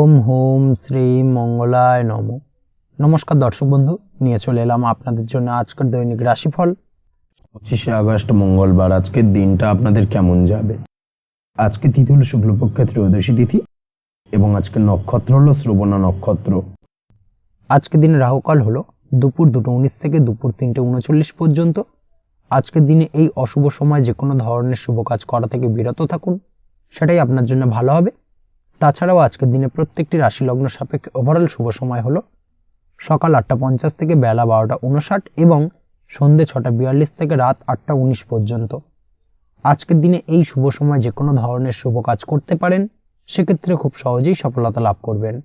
ওম home Shri মঙ্গলায় নম। নমস্কার দর্শক বন্ধু, নিয়ে চলে এলাম আপনাদের জন্য আজকের দৈনিক রাশিফল 25শে আগস্ট মঙ্গলবার। আজকের দিনটা আপনাদের কেমন যাবে? আজকে তিথি হলো শুক্লপক্ষের ত্রয়োদশী তিথি এবং আজকে নক্ষত্র হলো শ্রবণা নক্ষত্র। আজকের দিনে রাহুকাল হলো দুপুর 2:19 থেকে দুপুর 3:39 পর্যন্ত। আজকের দিনে এই অশুভ সময় যে কোনো ধরনের শুভ কাজ করা থেকে বিরত থাকুন, সেটাই আপনার জন্য ভালো হবে। তাছাড়াও আজকের দিনে প্রত্যেকটি রাশি লগ্ন সাপেক্ষে ওভারঅল শুভ সময় হলো সকাল 8:50 থেকে বেলা 12:59 এবং সন্ধ্যে 6:42 থেকে রাত 8:19 পর্যন্ত। আজকের দিনে এই শুভ সময় যে কোনো ধরনের শুভ কাজ করতে পারেন, সেক্ষেত্রে খুব সহজেই সফলতা লাভ করবেন।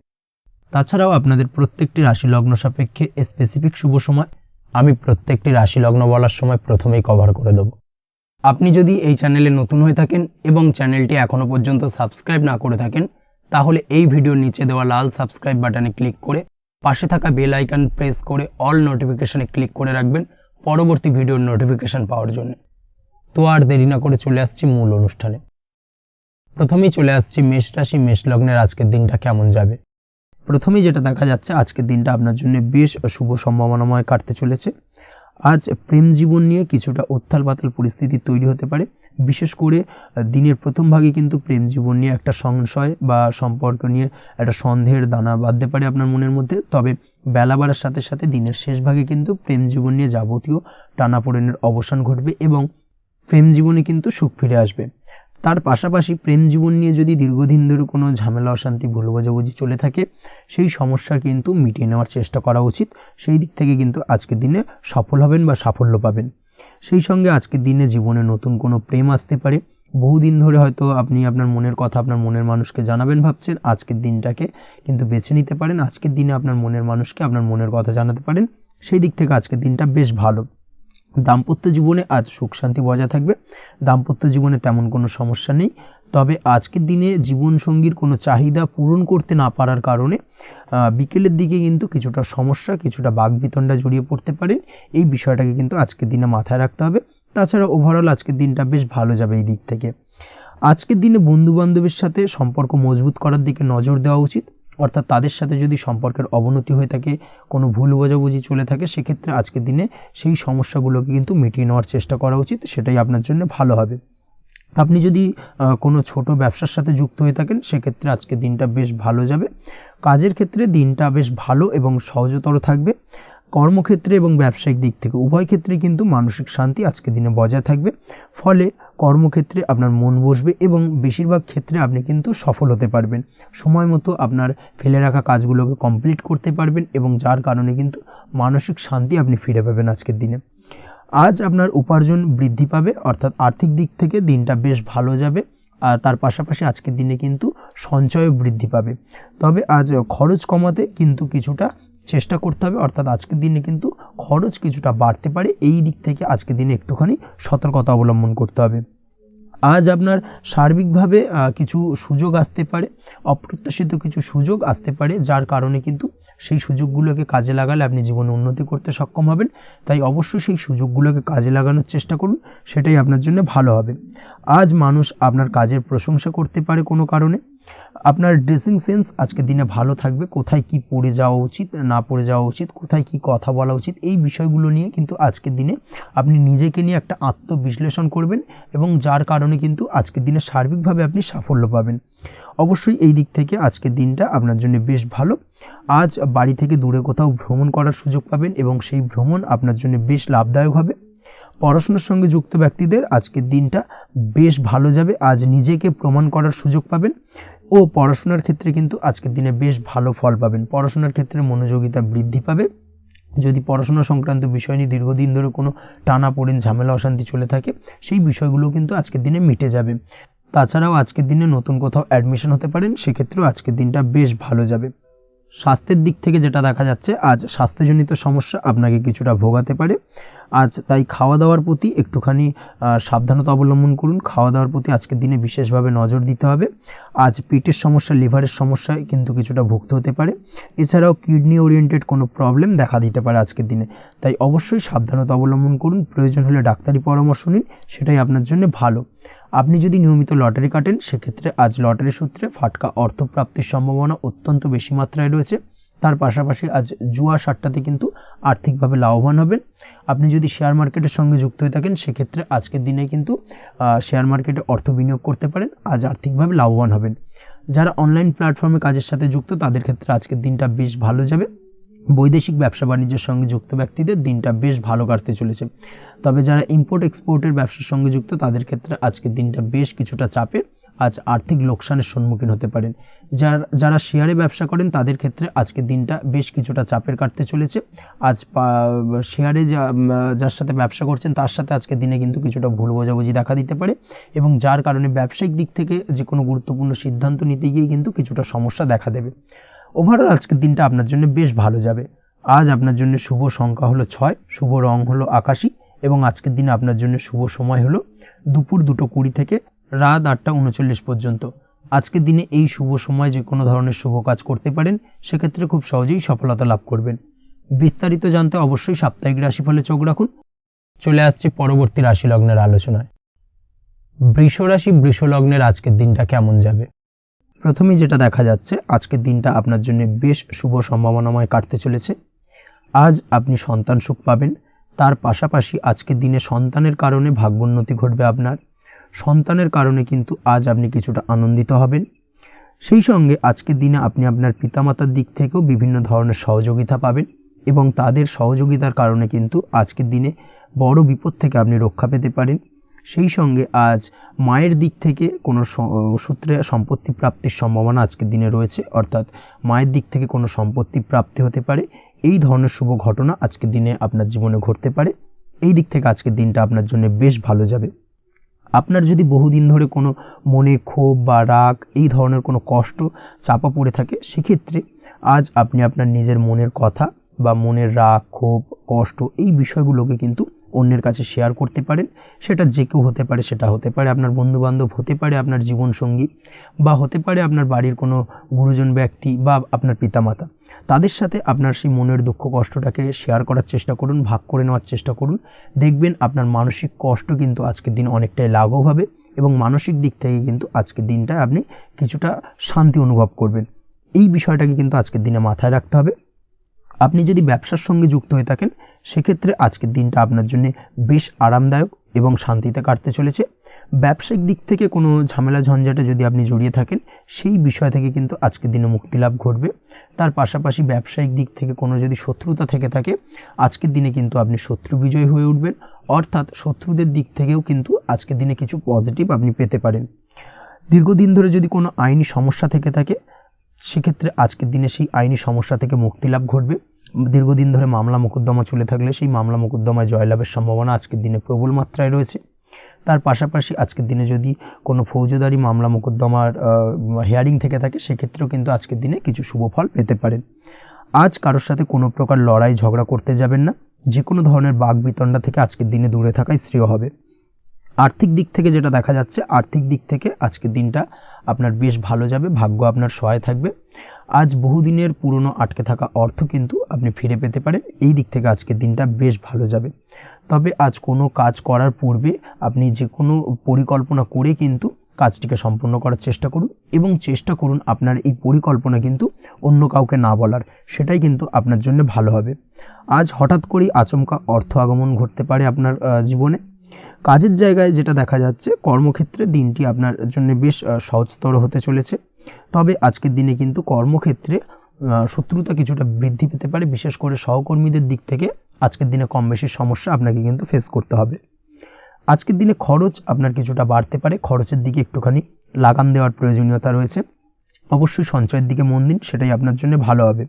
তাছাড়াও আপনাদের প্রত্যেকটি রাশি লগ্ন সাপেক্ষে স্পেসিফিক শুভ সময় আমি প্রত্যেকটি রাশি লগ্ন বলার সময় প্রথমেই কভার করে দেব। আপনি যদি এই চ্যানেলে নতুন হয়ে থাকেন এবং চ্যানেলটি এখনো পর্যন্ত সাবস্ক্রাইব না করে থাকেন, তাহলে এই ভিডিওর নিচে দেওয়া লাল সাবস্ক্রাইব বাটনে ক্লিক করে পাশে থাকা বেল আইকন প্রেস করে অল নোটিফিকেশনে ক্লিক করে রাখবেন পরবর্তী ভিডিওর নোটিফিকেশন পাওয়ার জন্য। তো আর দেরি না করে চলে আসছি মূল অনুষ্ঠানে। প্রথমেই চলে আসছি মেষ রাশি, মেষ লগ্নের আজকের দিনটা কেমন যাবে। প্রথমেই যেটা দেখা যাচ্ছে, আজকের দিনটা আপনার জন্য বেশ শুভ সম্ভাবনাময় কাটতে চলেছে। আজ প্রেম জীবন নিয়ে কিছুটা উত্থাল পাতাল পরিস্থিতি তৈরি হতে পারে। বিশেষ করে দিনের প্রথম ভাগে কিন্তু প্রেম জীবন নিয়ে একটা সংশয় বা সম্পর্ক নিয়ে একটা সন্দেহের দানা বাঁধতে পারে আপনার মনের মধ্যে। তবে বেলা বাড়ার সাথে সাথে দিনের শেষ ভাগে কিন্তু প্রেম জীবন নিয়ে যাবতীয় টানাপোড়েনের অবসান ঘটবে এবং প্রেম জীবনে কিন্তু সুখ ফিরে আসবে। তার পাশাপাশি প্রেম জীবন নিয়ে যদি দীর্ঘদিন ধরে কোনো ঝামেলা অশান্তি ভুল বোঝাবুঝি চলে থাকে, সেই সমস্যা কিন্তু মিটিয়ে নেওয়ার চেষ্টা করা উচিত। সেই দিক থেকে কিন্তু আজকের দিনে সফল হবেন বা সাফল্য পাবেন। সেই সঙ্গে আজকের দিনে জীবনে নতুন কোনো প্রেম আসতে পারে। বহুদিন ধরে হয়তো আপনি আপনার মনের কথা আপনার মনের মানুষকে জানাবেন ভাবছেন, আজকের দিনটাকে কিন্তু বেছে নিতে পারেন। আজকের দিনে আপনার মনের মানুষকে আপনার মনের কথা জানাতে পারেন। সেই দিক থেকে আজকের দিনটা বেশ ভালো। দাম্পত্য জীবনে আজ সুখ শান্তি বজায় থাকবে। দাম্পত্য জীবনে তেমন কোনো সমস্যা নেই। তবে আজকের দিনে জীবনসঙ্গীর কোনো চাহিদা পূরণ করতে না পারার কারণে বিকেলের দিকে কিন্তু কিছুটা সমস্যা, কিছুটা বাকবিতণ্ডা জড়িয়ে পড়তে পারেন। এই বিষয়টাকে কিন্তু আজকের দিনে মাথায় রাখতে হবে। তাছাড়া ওভারঅল আজকের দিনটা বেশ ভালো যাবে এই দিক থেকে। আজকের দিনে বন্ধু বান্ধবের সাথে সম্পর্ক মজবুত করার দিকে নজর দেওয়া উচিত। অর্থাৎ তাদের সাথে যদি সম্পর্কের অবনতি হয়ে থাকে, কোনো ভুল বোঝাবুঝি চলে থাকে, সেক্ষেত্রে আজকের দিনে সেই সমস্যাগুলোকে কিন্তু মিটিয়ে নেওয়ার চেষ্টা করা উচিত। সেটাই আপনার জন্য ভালো হবে। আপনি যদি কোনো ছোট ব্যবসার সাথে যুক্ত হয়ে থাকেন, সেক্ষেত্রে আজকের দিনটা বেশ ভালো যাবে। কাজের ক্ষেত্রে দিনটা বেশ ভালো এবং সহজতর থাকবে। কর্মক্ষেত্রে এবং ব্যবসায়িক দিক থেকে উভয় ক্ষেত্রে কিন্তু মানসিক শান্তি আজকের দিনে বজায় থাকবে। ফলে কর্মক্ষেত্রে আপনার মন বসবে এবং বেশিরভাগ ক্ষেত্রে আপনি কিন্তু সফল হতে পারবেন। সময় মতো আপনার ফেলে রাখা কাজগুলোকে কমপ্লিট করতে পারবেন এবং যার কারণে কিন্তু মানসিক শান্তি আপনি ফিরে পাবেন আজকের দিনে। আজ আপনার উপার্জন বৃদ্ধি পাবে, অর্থাৎ আর্থিক দিক থেকে দিনটা বেশ ভালো যাবে। আর তার পাশাপাশি আজকের দিনে কিন্তু সঞ্চয় বৃদ্ধি পাবে। তবে আজ খরচ কমাতে কিন্তু কিছুটা চেষ্টা করতে হবে, অর্থাৎ আজকের দিনে কিন্তু খরচ কিছুটা বাড়তে পারে। এই দিক থেকে আজকের দিনে একটুখানি সতর্কতা অবলম্বন করতে হবে। আজ আপনার সার্বিকভাবে কিছু সুযোগ আসতে পারে, অপ্রত্যাশিত কিছু সুযোগ আসতে পারে, যার কারণে কিন্তু সেই সুযোগগুলোকে কাজে লাগালে আপনি জীবনে উন্নতি করতে সক্ষম হবেন। তাই অবশ্যই সেই সুযোগগুলোকে কাজে লাগানোর চেষ্টা করুন, সেটাই আপনার জন্য ভালো হবে। আজ মানুষ আপনার কাজের প্রশংসা করতে পারে কোনো কারণে। আপনার ড্রেসিং সেন্স আজকের দিনে ভালো থাকবে। কোথায় কি পরে যাওয়া উচিত, না পরে যাওয়া উচিত, কোথায় কি কথা বলা উচিত, এই বিষয়গুলো নিয়ে কিন্তু আজকের দিনে আপনি নিজেকে নিয়ে একটা আত্মবিশ্লেষণ করবেন এবং যার কারণে কিন্তু আজকের দিনে সার্বিকভাবে আপনি সাফল্য পাবেন। অবশ্যই এই দিক থেকে আজকের দিনটা আপনার জন্য বেশ ভালো। আজ বাড়ি থেকে দূরে কোথাও ভ্রমণ করার সুযোগ পাবেন এবং সেই ভ্রমণ আপনার জন্য বেশ লাভদায়ক হবে। পড়াশোনার সঙ্গে যুক্ত ব্যক্তিদের আজকের দিনটা বেশ ভালো যাবে। আজ নিজেকে প্রমাণ করার সুযোগ পাবেন ও পড়াশোনার ক্ষেত্রে কিন্তু আজকের দিনে বেশ ভালো ফল পাবেন। পড়াশোনার ক্ষেত্রে মনোযোগিতা বৃদ্ধি পাবে। যদি পড়াশোনা সংক্রান্ত বিষয় নিয়ে দীর্ঘদিন ধরে কোনো টানাপোড়েন ঝামেলা অশান্তি চলে থাকে, সেই বিষয়গুলো কিন্তু আজকের দিনে মিটে যাবে। তাছাড়াও আজকের দিনে নতুন কোথাও অ্যাডমিশন হতে পারেন, সেক্ষেত্রেও আজকের দিনটা বেশ ভালো যাবে। স্বাস্থ্যের দিক থেকে যেটা দেখা যাচ্ছে, আজ স্বাস্থ্যজনিত সমস্যা আপনাকে কিছুটা ভোগাতে পারে। আজ তাই খাওয়া দাওয়ার প্রতি একটুখানি সাবধানতা অবলম্বন করুন। খাওয়া দাওয়ার প্রতি আজকের দিনে বিশেষভাবে নজর দিতে হবে। আজ পেটের সমস্যা, লিভারের সমস্যায় কিন্তু কিছুটা ভুগতে হতে পারে। এছাড়াও কিডনি ওরিয়েন্টেড কোনো প্রবলেম দেখা দিতে পারে আজকের দিনে। তাই অবশ্যই সাবধানতা অবলম্বন করুন। প্রয়োজন হলে ডাক্তারি পরামর্শ নিন, সেটাই আপনার জন্য ভালো। আপনি যদি নিয়মিত লটারি কাটেন সেক্ষেত্রে আজ লটারি সূত্রে ফাটকা অর্থ প্রাপ্তির সম্ভাবনা অত্যন্ত বেশি মাত্রায় রয়েছে। তার পাশাপাশি আজ জুয়া সাট্টাতে কিন্তু আর্থিকভাবে লাভবান হবেন। আপনি যদি শেয়ার মার্কেটের সঙ্গে যুক্ত হয়ে থাকেন সেক্ষেত্রে আজকের দিনে কিন্তু শেয়ার মার্কেটে অর্থ বিনিয়োগ করতে পারেন, আজ আর্থিকভাবে লাভবান হবেন। যারা অনলাইন প্ল্যাটফর্মে কাজের সাথে যুক্ত তাদের ক্ষেত্রে আজকের দিনটা বেশ ভালো যাবে। বৈদেশিক ব্যবসা বাণিজ্যের সঙ্গে যুক্ত ব্যক্তিদের দিনটা বেশ ভালো কাটতে চলেছে। তবে যারা ইম্পোর্ট এক্সপোর্টের ব্যবসার সঙ্গে যুক্ত তাদের ক্ষেত্রে আজকের দিনটা বেশ কিছুটা চাপের, আজ আর্থিক লোকসানের সম্মুখীন হতে পারেন। যারা শেয়ারে ব্যবসা করেন তাদের ক্ষেত্রে আজকের দিনটা বেশ কিছুটা চাপের কাটতে চলেছে। আজ শেয়ারে যার সাথে ব্যবসা করছেন তার সাথে আজকের দিনে কিন্তু কিছুটা ভুল বোঝাবুঝি দেখা দিতে পারে, এবং যার কারণে ব্যবসায়িক দিক থেকে যে কোনো গুরুত্বপূর্ণ সিদ্ধান্ত নিতে গিয়ে কিন্তু কিছুটা সমস্যা দেখা দেবে। ওভারঅল আজকের দিনটা আপনার জন্য বেশ ভালো যাবে। আজ আপনার জন্য শুভ সংখ্যা হলো 6, শুভ রং হলো আকাশী, এবং আজকের দিনে আপনার জন্য শুভ সময় হলো দুপুর 2:20 থেকে রাত 8:39 পর্যন্ত। আজকের দিনে এই শুভ সময় যে কোনো ধরনের শুভ কাজ করতে পারেন, সেক্ষেত্রে খুব সহজেই সফলতা লাভ করবেন। বিস্তারিত জানতে অবশ্যই সাপ্তাহিক রাশিফলে চোখ রাখুন। চলে আসছে পরবর্তী রাশি লগ্নের আলোচনায়। বৃষ রাশি বৃষ লগ্নের আজকের দিনটা কেমন যাবে? প্রথমেই যেটা দেখা যাচ্ছে, আজকের দিনটা আপনার জন্য বেশ শুভ সম্ভাবনাময় কাটতে চলেছে। আজ আপনি সন্তান সুখ পাবেন, তার পাশাপাশি আজকের দিনে সন্তানের কারণে ভাগ্যোন্নতি ঘটবে আপনার। সন্তানের কারণে কিন্তু আজ আপনি কিছুটা আনন্দিত হবেন। সেই সঙ্গে আজকের দিনে আপনি আপনার পিতামাতার দিক থেকেও বিভিন্ন ধরনের সহযোগিতা পাবেন, এবং তাদের সহযোগিতার কারণে কিন্তু আজকের দিনে বড় বিপদ থেকে আপনি রক্ষা পেতে পারেন। সেই সঙ্গে আজ মায়ের দিক থেকে কোনো সূত্রে সম্পত্তি প্রাপ্তির সম্ভাবনা আজকের দিনে রয়েছে, অর্থাৎ মায়ের দিক থেকে কোনো সম্পত্তি প্রাপ্তি হতে পারে। এই ধরনের শুভ ঘটনা আজকের দিনে আপনার জীবনে ঘটতে পারে। এই দিক থেকে আজকের দিনটা আপনার জন্য বেশ ভালো যাবে। আপনার যদি বহুদিন ধরে কোনো মনে ক্ষোভ বা রাগ এই ধরনের কোনো কষ্ট চাপা পড়ে থাকে, সেক্ষেত্রে আজ আপনি আপনার নিজের মনের কথা বা মনের রাগ ক্ষোভ কষ্ট এই বিষয়গুলোকে কিন্তু অন্যের কাছে শেয়ার করতে পারেন। সেটা যে কেউ হতে পারে, সেটা হতে পারে আপনার বন্ধুবান্ধব, হতে পারে আপনার জীবনসঙ্গী, বা হতে পারে আপনার বাড়ির কোনো গুরুজন ব্যক্তি বা আপনার পিতামাতা। তাদের সাথে আপনার সেই মনের দুঃখ কষ্টটাকে শেয়ার করার চেষ্টা করুন, ভাগ করে নেওয়ার চেষ্টা করুন। দেখবেন আপনার মানসিক কষ্ট কিন্তু আজকের দিন অনেকটাই লাঘব হবে, এবং মানসিক দিক থেকে কিন্তু আজকের দিনটায় আপনি কিছুটা শান্তি অনুভব করবেন। এই বিষয়টাকে কিন্তু আজকের দিনে মাথায় রাখতে হবে। আপনি যদি ব্যবসার সঙ্গে যুক্ত হয়ে থাকেন সেক্ষেত্রে আজকের দিনটা আপনার জন্য বেশ আরামদায়ক এবং শান্তিতে কাটতে চলেছে। ব্যবসায়িক দিক থেকে কোনো ঝামেলা ঝঞ্ঝাটে যদি আপনি জড়িয়ে থাকেন, সেই বিষয় থেকে কিন্তু আজকের দিনে মুক্তিলাভ ঘটবে। তার পাশাপাশি ব্যবসায়িক দিক থেকে কোনো যদি শত্রুতা থেকে থাকে, আজকের দিনে কিন্তু আপনি শত্রু বিজয়ী হয়ে উঠবেন, অর্থাৎ শত্রুদের দিক থেকেও কিন্তু আজকের দিনে কিছু পজিটিভ আপনি পেতে পারেন। দীর্ঘদিন ধরে যদি কোনো আইনি সমস্যা থেকে থাকে, সেক্ষেত্রে আজকের দিনে সেই আইনি সমস্যা থেকে মুক্তিলাভ ঘটবে। দীর্ঘদিন ধরে মামলা মোকদ্দমা চলে থাকলে সেই মামলা মোকদ্দমায় জয়লাভের সম্ভাবনা আজকের দিনে প্রবল মাত্রায় রয়েছে। তার পাশাপাশি আজকের দিনে যদি কোনো ফৌজদারি মামলা মোকদ্দমার হিয়ারিং থেকে থাকে, সেক্ষেত্রেও কিন্তু আজকের দিনে কিছু শুভ ফল পেতে পারেন। আজ কারোর সাথে কোনো প্রকার লড়াই ঝগড়া করতে যাবেন না। যে কোনো ধরনের বাকবিতণ্ডা থেকে আজকের দিনে দূরে থাকাই শ্রেয় হবে। আর্থিক দিক থেকে যেটা দেখা যাচ্ছে, আর্থিক দিক থেকে আজকের দিনটা আপনার বেশ ভালো যাবে, ভাগ্য আপনার সহায় থাকবে। আজ বহুদিনের পুরনো আটকে থাকা অর্থ কিন্তু আপনি ফিরে পেতে পারেন। এই দিক থেকে আজকের দিনটা বেশ ভালো যাবে। তবে আজ কোনো কাজ করার পূর্বে আপনি যে কোনো পরিকল্পনা করে কিন্তু কাজটিকে সম্পূর্ণ করার চেষ্টা করুন, এবং চেষ্টা করুন আপনার এই পরিকল্পনা কিন্তু অন্য কাউকে না বলার, সেটাই কিন্তু আপনার জন্য ভালো হবে। আজ হঠাৎ করেই আচমকা অর্থ আগমন ঘটতে পারে আপনার জীবনে। কাজের জায়গায় যেটা দেখা যাচ্ছে, কর্মক্ষেত্রে দিনটি আপনার জন্য বেশ সহজতর হতে চলেছে। তবে আজকের দিনে কিন্তু কর্মক্ষেত্রে শত্রুতা কিছুটা বৃদ্ধি পেতে পারে, বিশেষ করে সহকর্মীদের দিক থেকে আজকের দিনে কম বেশি সমস্যা আপনাকে কিন্তু ফেস করতে হবে। আজকের দিনে খরচ আপনার কিছুটা বাড়তে পারে, খরচের দিকে একটুখানি লাগাম দেওয়ার প্রয়োজনীয়তা রয়েছে। অবশ্যই সঞ্চয়ের দিকে মন দিন, সেটাই আপনার জন্য ভালো হবে।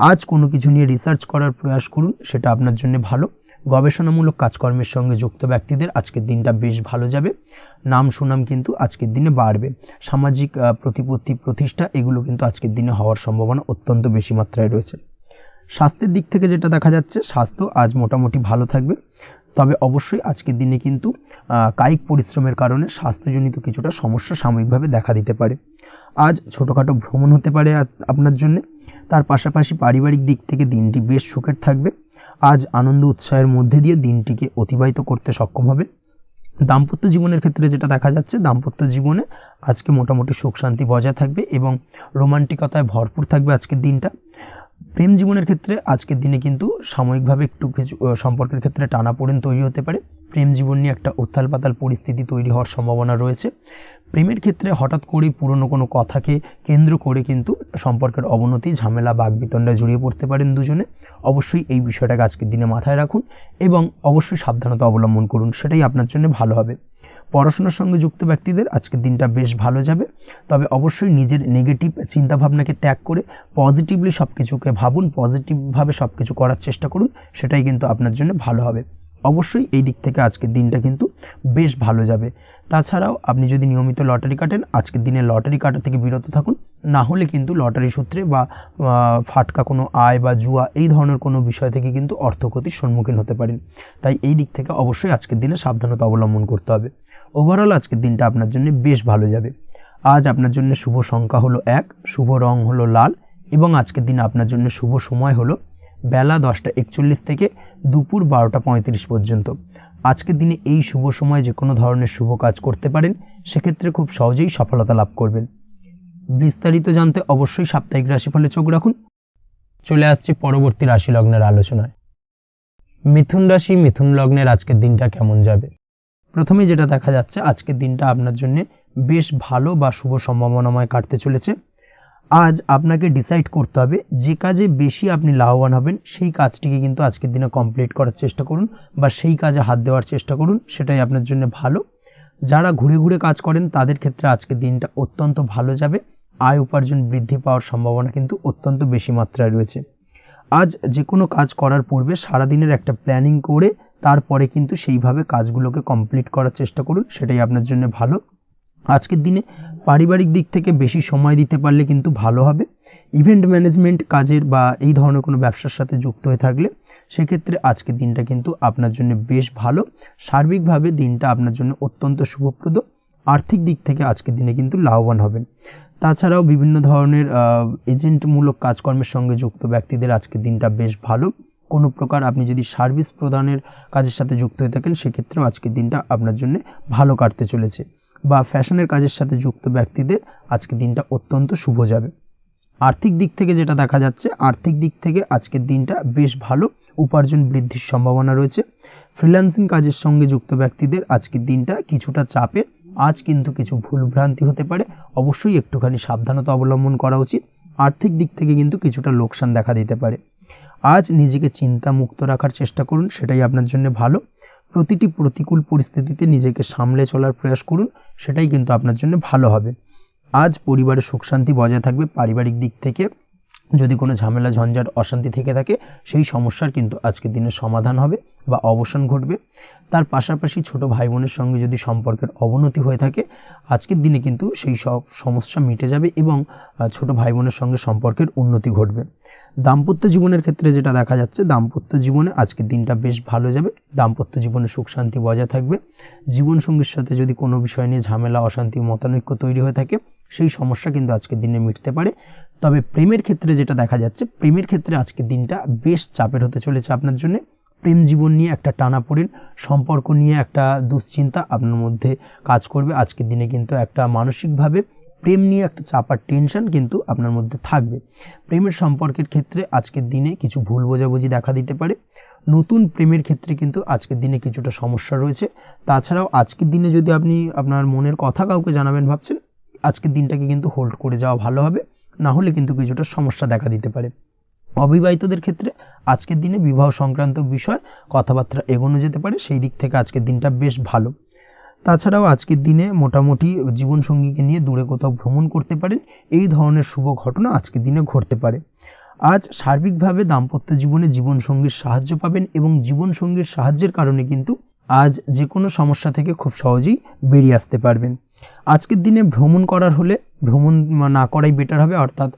আজ কোনো কিছু নিয়ে রিসার্চ করার প্রয়াস করুন, সেটা আপনার জন্য ভালো। গবেষণামূলক কাজকর্মের সঙ্গে যুক্ত ব্যক্তিদের আজকের দিনটা বেশ ভালো যাবে। নাম সুনাম কিন্তু আজকের দিনে বাড়বে। সামাজিক প্রতিপত্তি প্রতিষ্ঠা এগুলো কিন্তু আজকের দিনে হওয়ার সম্ভাবনা অত্যন্ত বেশি মাত্রায় রয়েছে। স্বাস্থ্যের দিক থেকে যেটা দেখা যাচ্ছে, স্বাস্থ্য আজ মোটামুটি ভালো থাকবে। তবে অবশ্যই আজকের দিনে কিন্তু কায়িক পরিশ্রমের কারণে স্বাস্থ্যজনিত কিছুটা সমস্যা সাময়িকভাবে দেখা দিতে পারে। আজ ছোটোখাটো ভ্রমণ হতে পারে আপনার জন্য। তার পাশাপাশি পারিবারিক দিক থেকে দিনটি বেশ সুখের থাকবে। আজ আনন্দ উৎসাহের মধ্যে দিয়ে দিনটিকে অতিবাহিত করতে সক্ষম হবে। দাম্পত্য জীবনের ক্ষেত্রে যেটা দেখা যাচ্ছে, দাম্পত্য জীবনে আজকে মোটামুটি সুখ শান্তি বজায় থাকবে এবং রোমান্টিকতায় ভরপুর থাকবে আজকের দিনটা। প্রেম জীবনের ক্ষেত্রে আজকের দিনে কিন্তু সাময়িকভাবে একটু কিছু সম্পর্কের ক্ষেত্রে টানাপোড়েন তৈরি হতে পারে। প্রেম জীবন নিয়ে একটা উত্থাল পাতাল পরিস্থিতি তৈরি হওয়ার সম্ভাবনা রয়েছে। প্রেমের ক্ষেত্রে হঠাৎ করেই পুরনো কোনো কথাকে কেন্দ্র করে কিন্তু সম্পর্কের অবনতি, ঝামেলা, বাগবিতণ্ডায় জড়িয়ে পড়তে পারেন দুজনে। অবশ্যই এই বিষয়টাকে আজকের দিনে মাথায় রাখুন এবং অবশ্যই সাবধানতা অবলম্বন করুন, সেটাই আপনার জন্য ভালো হবে। পড়াশোনার সঙ্গে যুক্ত ব্যক্তিদের আজকের দিনটা বেশ ভালো যাবে, তবে অবশ্যই নিজের নেগেটিভ চিন্তাভাবনাকে ত্যাগ করে পজিটিভলি সব কিছুকে ভাবুন, পজিটিভভাবে সব কিছু করার চেষ্টা করুন, সেটাই কিন্তু আপনার জন্য ভালো হবে। অবশ্যই এই দিক থেকে আজকের দিনটা কিন্তু বেশ ভালো যাবে। তাছাড়াও আপনি যদি নিয়মিত লটারি কাটেন, আজকের দিনে লটারি কাটা থেকে বিরত থাকুন, না হলে কিন্তু লটারি সূত্রে বা ফাটকা কোনো আয় বা জুয়া এই ধরনের কোনো বিষয় থেকে কিন্তু অর্থক্ষতির সম্মুখীন হতে পারেন। তাই এই দিক থেকে অবশ্যই আজকের দিনে সাবধানতা অবলম্বন করতে হবে। ওভারঅল আজকের দিনটা আপনার জন্য বেশ ভালো যাবে। আজ আপনার জন্য শুভ সংখ্যা হলো 1, শুভ রং হলো লাল এবং আজকের দিনে আপনার জন্য শুভ সময় হলো বেলা 10:41 থেকে দুপুর 12:35 পর্যন্ত। আজকের দিনে এই শুভ সময়ে যে কোনো ধরনের শুভ কাজ করতে পারেন, সেক্ষেত্রে খুব সহজেই সফলতা লাভ করবেন। বিস্তারিত জানতে অবশ্যই সাপ্তাহিক রাশিফলে চোখ রাখুন। চলে আসছে পরবর্তী রাশি লগ্নের আলোচনায়। মিথুন রাশি, মিথুন লগ্নের আজকের দিনটা কেমন যাবে? প্রথমে যেটা দেখা যাচ্ছে, আজকের দিনটা আপনার জন্য বেশ ভালো বা শুভ সম্ভাবনাময় কাটতে চলেছে। আজ আপনাকে ডিসাইড করতে হবে যে কাজে বেশি আপনি লাভবান হবেন, সেই কাজটিকে কিন্তু আজকের দিনে কমপ্লিট করার চেষ্টা করুন বা সেই কাজে হাত দেওয়ার চেষ্টা করুন, সেটাই আপনার জন্য ভালো। যারা ঘুরে ঘুরে কাজ করেন তাদের ক্ষেত্রে আজকের দিনটা অত্যন্ত ভালো যাবে। আয় উপার্জন বৃদ্ধি পাওয়ার সম্ভাবনা কিন্তু অত্যন্ত বেশি মাত্রায় রয়েছে। আজ যে কোনো কাজ করার পূর্বে সারাদিনের একটা প্ল্যানিং করে তারপরে কিন্তু সেইভাবে কাজগুলোকে কমপ্লিট করার চেষ্টা করুন, সেটাই আপনার জন্য ভালো। আজকের দিনে পারিবারিক দিক থেকে বেশি সময় দিতে পারলে কিন্তু ভালো হবে। ইভেন্ট ম্যানেজমেন্ট কাজের বা এই ধরনের কোনো ব্যবসার সাথে যুক্ত হয়ে থাকলে সেক্ষেত্রে আজকের দিনটা কিন্তু আপনার জন্য বেশ ভালো। সার্বিকভাবে দিনটা আপনার জন্য অত্যন্ত শুভপ্রদ। আর্থিক দিক থেকে আজকের দিনে কিন্তু লাভবান হবেন। তাছাড়াও বিভিন্ন ধরনের এজেন্টমূলক কাজকর্মের সঙ্গে যুক্ত ব্যক্তিদের আজকের দিনটা বেশ ভালো। কোনো প্রকার আপনি যদি সার্ভিস প্রদানের কাজের সাথে যুক্ত হয়ে থাকেন, সেক্ষেত্রেও আজকের দিনটা আপনার জন্য ভালো কাটতে চলেছে। বা ফ্যাশনের কাজের সাথে যুক্ত ব্যক্তিদের আজকের দিনটা অত্যন্ত শুভ যাবে। আর্থিক দিক থেকে যেটা দেখা যাচ্ছে, আর্থিক দিক থেকে আজকের দিনটা বেশ ভালো, উপার্জন বৃদ্ধির সম্ভাবনা রয়েছে। ফ্রিল্যান্সিং কাজের সঙ্গে যুক্ত ব্যক্তিদের আজকের দিনটা কিছুটা চাপের। আজ কিন্তু কিছু ভুলভ্রান্তি হতে পারে, অবশ্যই একটুখানি সাবধানতা অবলম্বন করা উচিত। আর্থিক দিক থেকে কিন্তু কিছুটা লোকসান দেখা দিতে পারে। আজ নিজেকে চিন্তা মুক্ত রাখার চেষ্টা করুন, সেটাই আপনার জন্য ভালো। প্রতিটি প্রতিকূল পরিস্থিতিতে নিজেকে সামলে চলার প্রয়াস করুন, সেটাই কিন্তু আপনার জন্য ভালো হবে। আজ পরিবারের সুখ শান্তি বজায় থাকবে। পারিবারিক দিক থেকে যদি কোনো ঝামেলা, ঝঞ্ঝাট, অশান্তি থেকে থাকে, সেই সমস্যার কিন্তু আজকের দিনে সমাধান হবে বা অবসান ঘটবে। তার পাশাপাশি ছোট ভাই বোনের সঙ্গে যদি সম্পর্কের অবনতি হয়ে থাকে, আজকের দিনে কিন্তু সেই সব সমস্যা মিটে যাবে এবং ছোট ভাই বোনের সঙ্গে সম্পর্কের উন্নতি ঘটবে। দাম্পত্য জীবনের ক্ষেত্রে যেটা দেখা যাচ্ছে, দাম্পত্য জীবনে আজকের দিনটা বেশ ভালো যাবে। দাম্পত্য জীবনে সুখ শান্তি বজায় থাকবে। জীবনসঙ্গীর সাথে যদি কোনো বিষয় নিয়ে ঝামেলা, অশান্তি, মতানৈক্য তৈরি হয়ে থাকে, সেই সমস্যা কিন্তু আজকের দিনে মিটতে পারে। তবে প্রেমের ক্ষেত্রে যেটা দেখা যাচ্ছে, প্রেমের ক্ষেত্রে আজকের দিনটা বেশ চাপের হতে চলেছে আপনার জন্য। প্রেম জীবন নিয়ে একটা টানাপোড়েন, সম্পর্ক নিয়ে একটা দুশ্চিন্তা আপনার মধ্যে কাজ করবে। আজকের দিনে কিন্তু একটা মানসিকভাবে প্রেম নিয়ে একটা চাপার টেনশন কিন্তু আপনার মধ্যে থাকবে। প্রেমের সম্পর্কের ক্ষেত্রে আজকের দিনে কিছু ভুল বোঝাবুঝি দেখা দিতে পারে। নতুন প্রেমের ক্ষেত্রে কিন্তু আজকের দিনে কিছুটা সমস্যা রয়েছে। তাছাড়াও আজকের দিনে যদি আপনি আপনার মনের কথা কাউকে জানাবেন ভাবছেন, আজকের দিনটাকে কিন্তু হোল্ড করে যাওয়া ভালো হবে, না হলে কিন্তু কিছুটা সমস্যা দেখা দিতে পারে। অবিবাহিতদের ক্ষেত্রে আজকের দিনে বিবাহ সংক্রান্ত বিষয় কথাবার্তা এগোনো যেতে পারে, সেই দিক থেকে আজকের দিনটা বেশ ভালো। তাছাড়াও আজকের দিনে মোটামুটি জীবনসঙ্গীকে নিয়ে দূরে কোথাও ভ্রমণ করতে পারেন, এই ধরনের শুভ ঘটনা আজকের দিনে ঘটতে পারে। আজ সার্বিকভাবে দাম্পত্য জীবনে জীবনসঙ্গীর সাহায্য পাবেন এবং জীবনসঙ্গীর সাহায্যের কারণে কিন্তু আজ যে কোনো সমস্যা থেকে খুব সহজেই বেরিয়ে আসতে পারবেন। আজকের দিনে ভ্রমণ করার হলে ভ্রমণ না করাই বেটার হবে, অর্থাৎ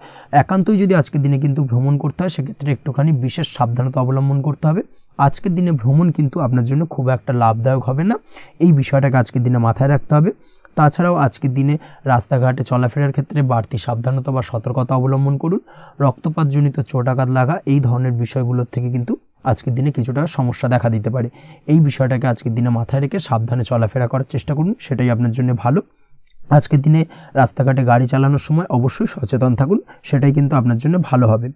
একান্তই যদি আজকের দিনে কিন্তু ভ্রমণ করতে হয়, সেক্ষেত্রে একটুখানি বিশেষ সাবধানতা অবলম্বন করতে হবে। আজকের দিনে ভ্রমণ কিন্তু আপনার জন্য খুব একটা লাভদায়ক হবে না, এই বিষয়টাকে আজকের দিনে মাথায় রাখতে হবে। তাছাড়াও আজকের দিনে রাস্তাঘাটে চলাফেরার ক্ষেত্রে বাড়তি সাবধানতা বা সতর্কতা অবলম্বন করুন। রক্তপাতজনিত চোট আঘাত লাগা, এই ধরনের বিষয়গুলোর থেকে কিন্তু আজকের দিনে কিছুটা সমস্যা দেখা দিতে পারে। এই বিষয়টাকে আজকের দিনে মাথায় রেখে সাবধানে চলাফেরা করার চেষ্টা করুন, সেটাই আপনার জন্য ভালো। আজকের দিনে রাস্তাঘাটে গাড়ি চালানোর সময় অবশ্যই সচেতন থাকুন, সেটাই কিন্তু আপনার জন্য ভালো হবে।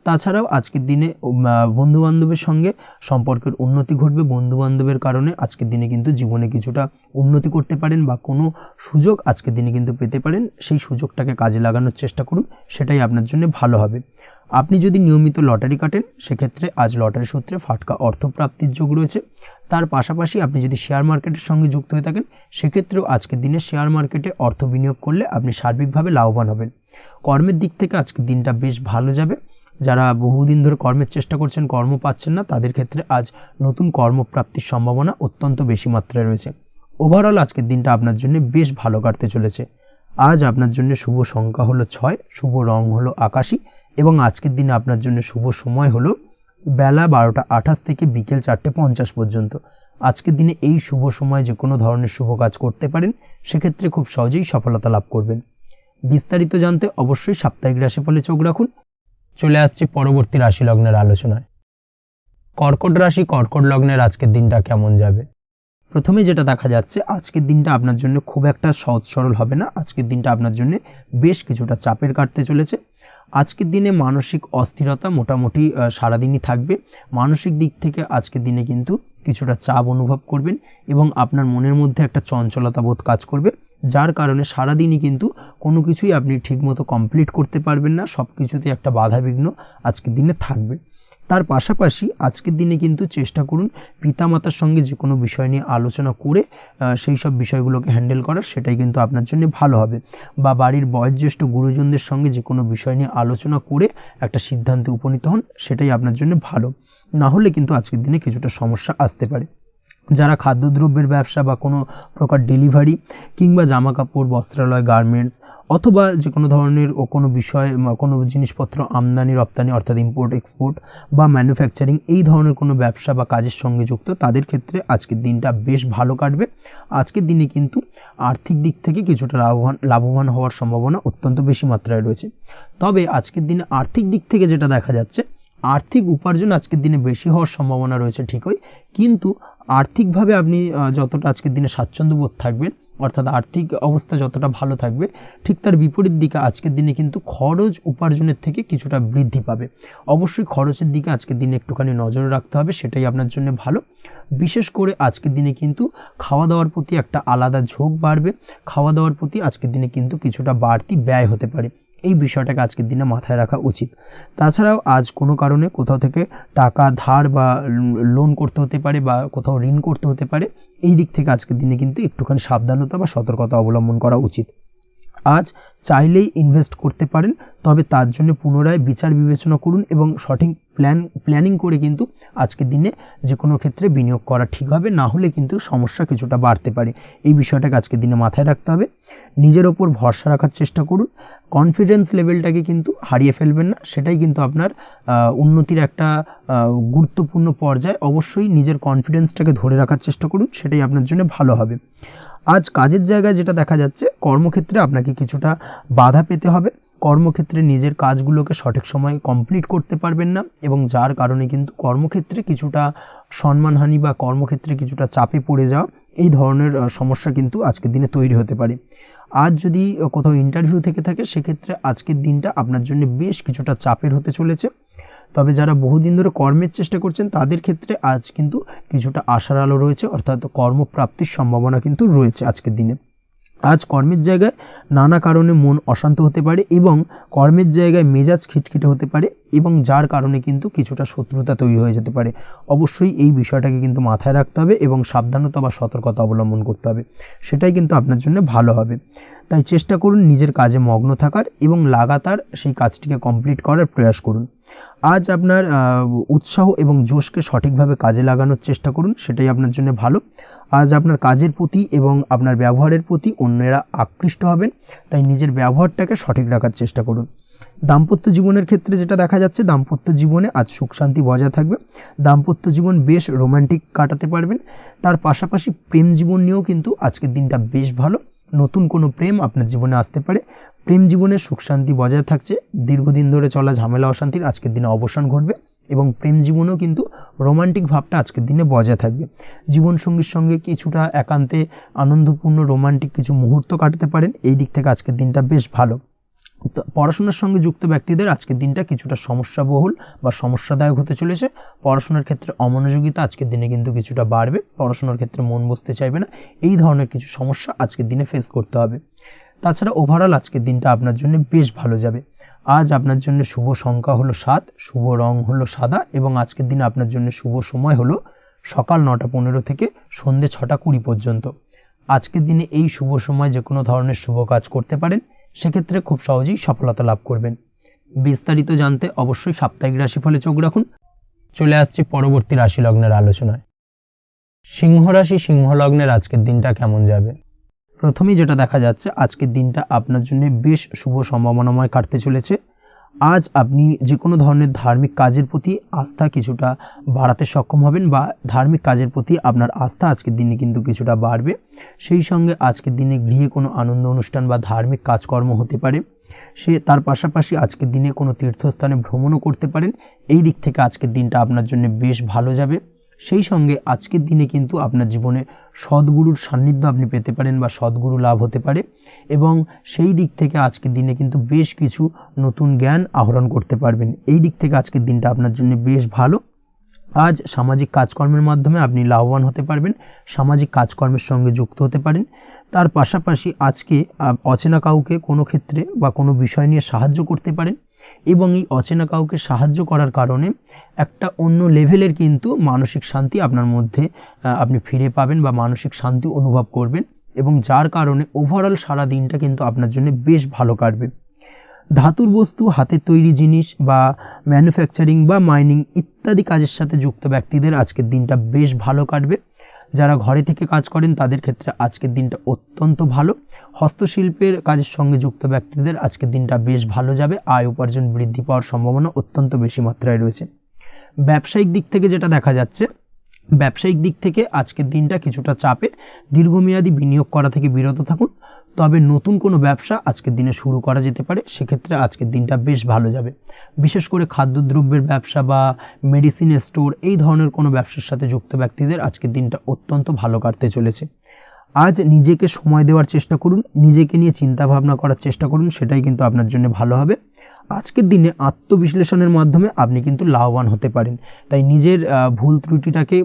তাছাড়াও আজকের দিনে বন্ধু বান্ধবের সঙ্গে সম্পর্কের উন্নতি ঘটবে। বন্ধু বান্ধবের কারণে আজকের দিনে কিন্তু জীবনে কিছুটা উন্নতি করতে পারেন বা কোনো সুযোগ আজকের দিনে কিন্তু পেতে পারেন। সেই সুযোগটাকে কাজে লাগানোর চেষ্টা করুন, সেটাই আপনার জন্য ভালো হবে। আপনি যদি নিয়মিত লটারি কাটেন, সেক্ষেত্রে আজ লটারি সূত্রে ফাটকা অর্থপ্রাপ্তির যোগ রয়েছে। তার পাশাপাশি আপনি যদি শেয়ার মার্কেটের সঙ্গে যুক্ত হয়ে থাকেন, সেক্ষেত্রেও আজকের দিনে শেয়ার মার্কেটে অর্থ বিনিয়োগ করলে আপনি সার্বিকভাবে লাভবান হবেন। কর্মের দিক থেকে আজকের দিনটা বেশ ভালো যাবে। যারা বহুদিন ধরে কর্মের চেষ্টা করছেন, কর্ম পাচ্ছেন না, তাদের ক্ষেত্রে আজ নতুন কর্মপ্রাপ্তির সম্ভাবনা অত্যন্ত বেশি মাত্রায় রয়েছে। ওভারঅল আজকের দিনটা আপনার জন্য বেশ ভালো কাটতে চলেছে। আজ আপনার জন্য শুভ সংখ্যা হলো 6, শুভ রং হলো আকাশী এবং আজকের দিনে আপনার জন্য শুভ সময় হলো বেলা 12:28 থেকে বিকেল 4:50 পর্যন্ত। আজকের দিনে এই শুভ সময় যে কোনো ধরনের শুভ কাজ করতে পারেন, সেক্ষেত্রে খুব সহজেই সফলতা লাভ করবেন। বিস্তারিত জানতে অবশ্যই সাপ্তাহিক রাশিফলে চোখ রাখুন। চলে আসছি পরবর্তী রাশি লগ্নের আলোচনায়। কর্কট রাশি, কর্কট লগ্নের আজকের দিনটা কেমন যাবে? প্রথমে যেটা দেখা যাচ্ছে, আজকের দিনটা আপনার জন্য খুব একটা সহজ সরল হবে না। আজকের দিনটা আপনার জন্য বেশ কিছুটা চাপের কাটতে চলেছে। আজকের দিনে মানসিক অস্থিরতা মোটামুটি সারাদিনই থাকবে। মানসিক দিক থেকে আজকের দিনে কিন্তু কিছুটা চাপ অনুভব করবেন এবং আপনার মনের মধ্যে একটা চঞ্চলতা বোধ কাজ করবে, যার কারণে সারাদিনই কিন্তু কোনো কিছুই আপনি ঠিকমতো কমপ্লিট করতে পারবেন না। সব কিছুতে একটা বাধাবিঘ্ন আজকের দিনে থাকবে। তার পাশাপাশি আজকের দিনে কিন্তু চেষ্টা করুন পিতামাতার সঙ্গে যে কোনো বিষয় নিয়ে আলোচনা করে সেই সব বিষয়গুলোকে হ্যান্ডেল করার, সেটাই কিন্তু আপনার জন্য ভালো হবে। বা বাড়ির বয়োজ্যেষ্ঠ গুরুজনদের সঙ্গে যে কোনো বিষয় নিয়ে আলোচনা করে একটা সিদ্ধান্তে উপনীত হন, সেটাই আপনার জন্য ভালো। না হলে কিন্তু আজকের দিনে কিছুটা সমস্যা আসতে পারে। যারা খাদ্যদ্রব্যের ব্যবসা বা কোনো প্রকার ডেলিভারি কিংবা জামা কাপড়, বস্ত্রালয়, গার্মেন্টস অথবা যে কোনো ধরনের কোনো বিষয়, কোনো জিনিসপত্র আমদানি রপ্তানি অর্থাৎ ইম্পোর্ট এক্সপোর্ট বা ম্যানুফ্যাকচারিং, এই ধরনের কোনো ব্যবসা বা কাজের সঙ্গে যুক্ত, তাদের ক্ষেত্রে আজকের দিনটা বেশ ভালো কাটবে। আজকের দিনে কিন্তু আর্থিক দিক থেকে কিছুটা লাভবান হওয়ার সম্ভাবনা অত্যন্ত বেশি মাত্রায় রয়েছে। তবে আজকের দিনে আর্থিক দিক থেকে যেটা দেখা যাচ্ছে, আর্থিক উপার্জন আজকের দিনে বেশি হওয়ার সম্ভাবনা রয়েছে ঠিকই, কিন্তু আর্থিকভাবে আপনি যতটা আজকের দিনে স্বাচ্ছন্দ্য বোধ থাকবেন, অর্থাৎ আর্থিক অবস্থা যতটা ভালো থাকবে, ঠিক তার বিপরীত দিকে আজকের দিনে কিন্তু খরচ উপার্জনের থেকে কিছুটা বৃদ্ধি পাবে। অবশ্যই খরচের দিকে আজকের দিনে একটুখানি নজরে রাখতে হবে, সেটাই আপনার জন্য ভালো। বিশেষ করে আজকের দিনে কিন্তু খাওয়া দাওয়ার প্রতি একটা আলাদা ঝোঁক বাড়বে। খাওয়া দাওয়ার প্রতি আজকের দিনে কিন্তু কিছুটা বাড়তি ব্যয় হতে পারে। এই বিষয়টাকে আজকের দিনে মাথায় রাখা উচিত। তাছাড়াও আজ কোনো কারণে কোথাও থেকে টাকা ধার বা লোন করতে হতে পারে বা কোথাও ঋণ করতে হতে পারে। এই দিক থেকে আজকের দিনে কিন্তু একটুখানি সাবধানতা বা সতর্কতা অবলম্বন করা উচিত। আজ চাইলেই ইনভেস্ট করতে পারেন, তবে তার জন্য পুনরায় বিচার বিবেচনা করুন এবং সঠিক প্ল্যানিং করে কিন্তু আজকের দিনে যে কোনো ক্ষেত্রে বিনিয়োগ করা ঠিক হবে। না হলে কিন্তু সমস্যা কিছুটা বাড়তে পারে। এই বিষয়টাকে আজকের দিনে মাথায় রাখতে হবে। নিজের ওপর ভরসা রাখার চেষ্টা করুন। কনফিডেন্স লেভেলটাকে কিন্তু হারিয়ে ফেলবেন না, সেটাই কিন্তু আপনার উন্নতির একটা গুরুত্বপূর্ণ পর্যায়। অবশ্যই নিজের কনফিডেন্সটাকে ধরে রাখার চেষ্টা করুন, সেটাই আপনার জন্য ভালো হবে। আজ কাজের জায়গায় যেটা দেখা যাচ্ছে, কর্মক্ষেত্রে আপনাকে কিছুটা বাধা পেতে হবে। কর্মক্ষেত্রে নিজের কাজগুলোকে সঠিক সময়ে কমপ্লিট করতে পারবেন না এবং যার কারণে কিন্তু কর্মক্ষেত্রে কিছুটা সম্মানহানি বা কর্মক্ষেত্রে কিছুটা চাপে পড়ে যাওয়া, এই ধরনের সমস্যা কিন্তু আজকের দিনে তৈরি হতে পারে। আজ যদি কোথাও ইন্টারভিউ থেকে থাকে, সেক্ষেত্রে আজকের দিনটা আপনার জন্য বেশ কিছুটা চাপের হতে চলেছে। তবে যারা বহুদিন ধরে কর্মের চেষ্টা করছেন, তাদের ক্ষেত্রে আজ কিন্তু কিছুটা আশার আলো রয়েছে, অর্থাৎ কর্মপ্রাপ্তির সম্ভাবনা কিন্তু রয়েছে আজকের দিনে। আজ কর্মের জায়গায় নানা কারণে মন অশান্ত হতে পারে এবং কর্মের জায়গায় মেজাজ খিটখিটে হতে পারে এবং যার কারণে কিন্তু কিছুটা শত্রুতা তৈরি হয়ে যেতে পারে। অবশ্যই এই বিষয়টাকে কিন্তু মাথায় রাখতে হবে এবং সাবধানতা বা সতর্কতা অবলম্বন করতে হবে, সেটাই কিন্তু আপনার জন্য ভালো হবে। তাই চেষ্টা করুন নিজের কাজে মগ্ন থাকার এবং লাগাতার সেই কাজটিকে কমপ্লিট করার প্রয়াস করুন। আজ আপনার উৎসাহ এবং জোশকে সঠিকভাবে কাজে লাগানোর চেষ্টা করুন, সেটাই আপনার জন্য ভালো। আজ আপনার কাজের প্রতি এবং আপনার ব্যবহারের প্রতি অন্যেরা আকৃষ্ট হবেন, তাই নিজের ব্যবহারটাকে সঠিক রাখার চেষ্টা করুন। দাম্পত্য জীবনের ক্ষেত্রে যেটা দেখা যাচ্ছে, দাম্পত্য জীবনে আজ সুখ শান্তি বজায় থাকবে। দাম্পত্য জীবন বেশ রোমান্টিক কাটাতে পারবেন। তার পাশাপাশি প্রেম জীবন নিয়েও কিন্তু আজকের দিনটা বেশ ভালো। নতুন কোনো প্রেম আপনার জীবনে আসতে পারে। প্রেম জীবনে সুখ শান্তি বজায় থাকছে। দীর্ঘদিন ধরে চলা ঝামেলা অশান্তির আজকের দিনে অবসান ঘটবে এবং প্রেম জীবনেও কিন্তু রোমান্টিক ভাবটা আজকের দিনে বজায় থাকবে। জীবনসঙ্গীর সঙ্গে কিছুটা একান্তে আনন্দপূর্ণ রোমান্টিক কিছু মুহূর্ত কাটাতে পারেন, এই দিক থেকে আজকের দিনটা বেশ ভালো। তো পড়াশোনার সঙ্গে যুক্ত ব্যক্তিদের আজকের দিনটা কিছুটা সমস্যাবহুল বা সমস্যাদায়ক হতে চলেছে। পড়াশোনার ক্ষেত্রে অমনোযোগিতা আজকের দিনে কিন্তু কিছুটা বাড়বে, পড়াশোনার ক্ষেত্রে মন বসতে চাইবে না, এই ধরনের কিছু সমস্যা আজকের দিনে ফেস করতে হবে। তাছাড়া ওভারঅল আজকের দিনটা আপনার জন্য বেশ ভালো যাবে। আজ আপনার জন্য শুভ সংখ্যা হলো 7, শুভ রং হলো সাদা এবং আজকের দিনে আপনার জন্য শুভ সময় হলো সকাল 9:15 থেকে সন্ধ্যে 6:20 পর্যন্ত। আজকের দিনে এই শুভ সময় যে কোনো ধরনের শুভ কাজ করতে পারেন, সেক্ষেত্রে খুব সহজেই সফলতা লাভ করবেন। বিস্তারিত জানতে অবশ্যই সাপ্তাহিক রাশিফলে চোখ রাখুন। চলে আসছি পরবর্তী রাশি লগ্নের আলোচনায়। সিংহ রাশি, সিংহ লগ্নের আজকের দিনটা কেমন যাবে? প্রথমেই যেটা দেখা যাচ্ছে, আজকের দিনটা আপনার জন্য বেশ শুভ সম্ভাবনাময় কাটতে চলেছে। আজ আপনি যে কোনো ধরনের ধার্মিক কাজের প্রতি আস্থা কিছুটা বাড়াতে সক্ষম হবেন বা ধার্মিক কাজের প্রতি আপনার আস্থা আজকের দিনে কিন্তু কিছুটা বাড়বে। সেই সঙ্গে আজকের দিনে গৃহে কোনো আনন্দ অনুষ্ঠান বা ধার্মিক কাজকর্ম হতে পারে। তার পাশাপাশি আজকের দিনে কোনো তীর্থস্থানে ভ্রমণও করতে পারেন, এই দিক থেকে আজকের দিনটা আপনার জন্য বেশ ভালো যাবে। সেই সঙ্গে আজকের দিনে কিন্তু আপনার জীবনে সদ্গুরুর সান্নিধ্য আপনি পেতে পারেন বা সদ্গুরু লাভ হতে পারে এবং সেই দিক থেকে আজকের দিনে কিন্তু বেশ কিছু নতুন জ্ঞান আহরণ করতে পারবেন, এই দিক থেকে আজকের দিনটা আপনার জন্য বেশ ভালো। আজ সামাজিক কাজকর্মের মাধ্যমে আপনি লাভবান হতে পারবেন, সামাজিক কাজকর্মের সঙ্গে যুক্ত হতে পারেন। তার পাশাপাশি আজকে অচেনা কাউকে কোনো ক্ষেত্রে বা কোনো বিষয় নিয়ে সাহায্য করতে পারেন এবং এই অচেনা কাউকে সাহায্য করার কারণে একটা অন্য লেভেলের কিন্তু মানসিক শান্তি আপনার মধ্যে আপনি ফিরে পাবেন বা মানসিক শান্তি অনুভব করবেন এবং যার কারণে ওভারঅল সারা দিনটা কিন্তু আপনার জন্য বেশ ভালো কাটবে। ধাতুর বস্তু, হাতের তৈরি জিনিস বা ম্যানুফ্যাকচারিং বা মাইনিং ইত্যাদি কাজের সাথে যুক্ত ব্যক্তিদের আজকের দিনটা বেশ ভালো কাটবে। যারা ঘরে থেকে কাজ করেন তাদের ক্ষেত্রে আজকের দিনটা অত্যন্ত ভালো। হস্তশিল্পের কাজের সঙ্গে যুক্ত ব্যক্তিদের আজকের দিনটা বেশ ভালো যাবে, আয় উপার্জন বৃদ্ধি পাওয়ার সম্ভাবনা অত্যন্ত বেশি মাত্রায় রয়েছে। ব্যবসায়িক দিক থেকে যেটা দেখা যাচ্ছে, ব্যবসায়িক দিক থেকে আজকের দিনটা কিছুটা চাপের, দীর্ঘমেয়াদী বিনিয়োগ করা থেকে বিরত থাকুন। তবে নতুন কোনো ব্যবসা আজকের দিনে শুরু করা যেতে পারে, সেক্ষেত্রে আজকের দিনটা বেশ ভালো যাবে। বিশেষ করে খাদ্যদ্রব্যের ব্যবসা বা মেডিসিন স্টোর এই ধরনের কোনো ব্যবসার সাথে যুক্ত ব্যক্তিদের আজকের দিনটা অত্যন্ত ভালো কাটতে চলেছে। আজ নিজেকে সময় দেওয়ার চেষ্টা করুন, নিজেকে নিয়ে চিন্তা ভাবনা করার চেষ্টা করুন, সেটাই কিন্তু আপনার জন্য ভালো হবে। আজকের দিনে আত্মবিশ্লেষণের মাধ্যমে আপনি কিন্তু লাভবান হতে পারেন, তাই নিজের ভুল ত্রুটিটাকে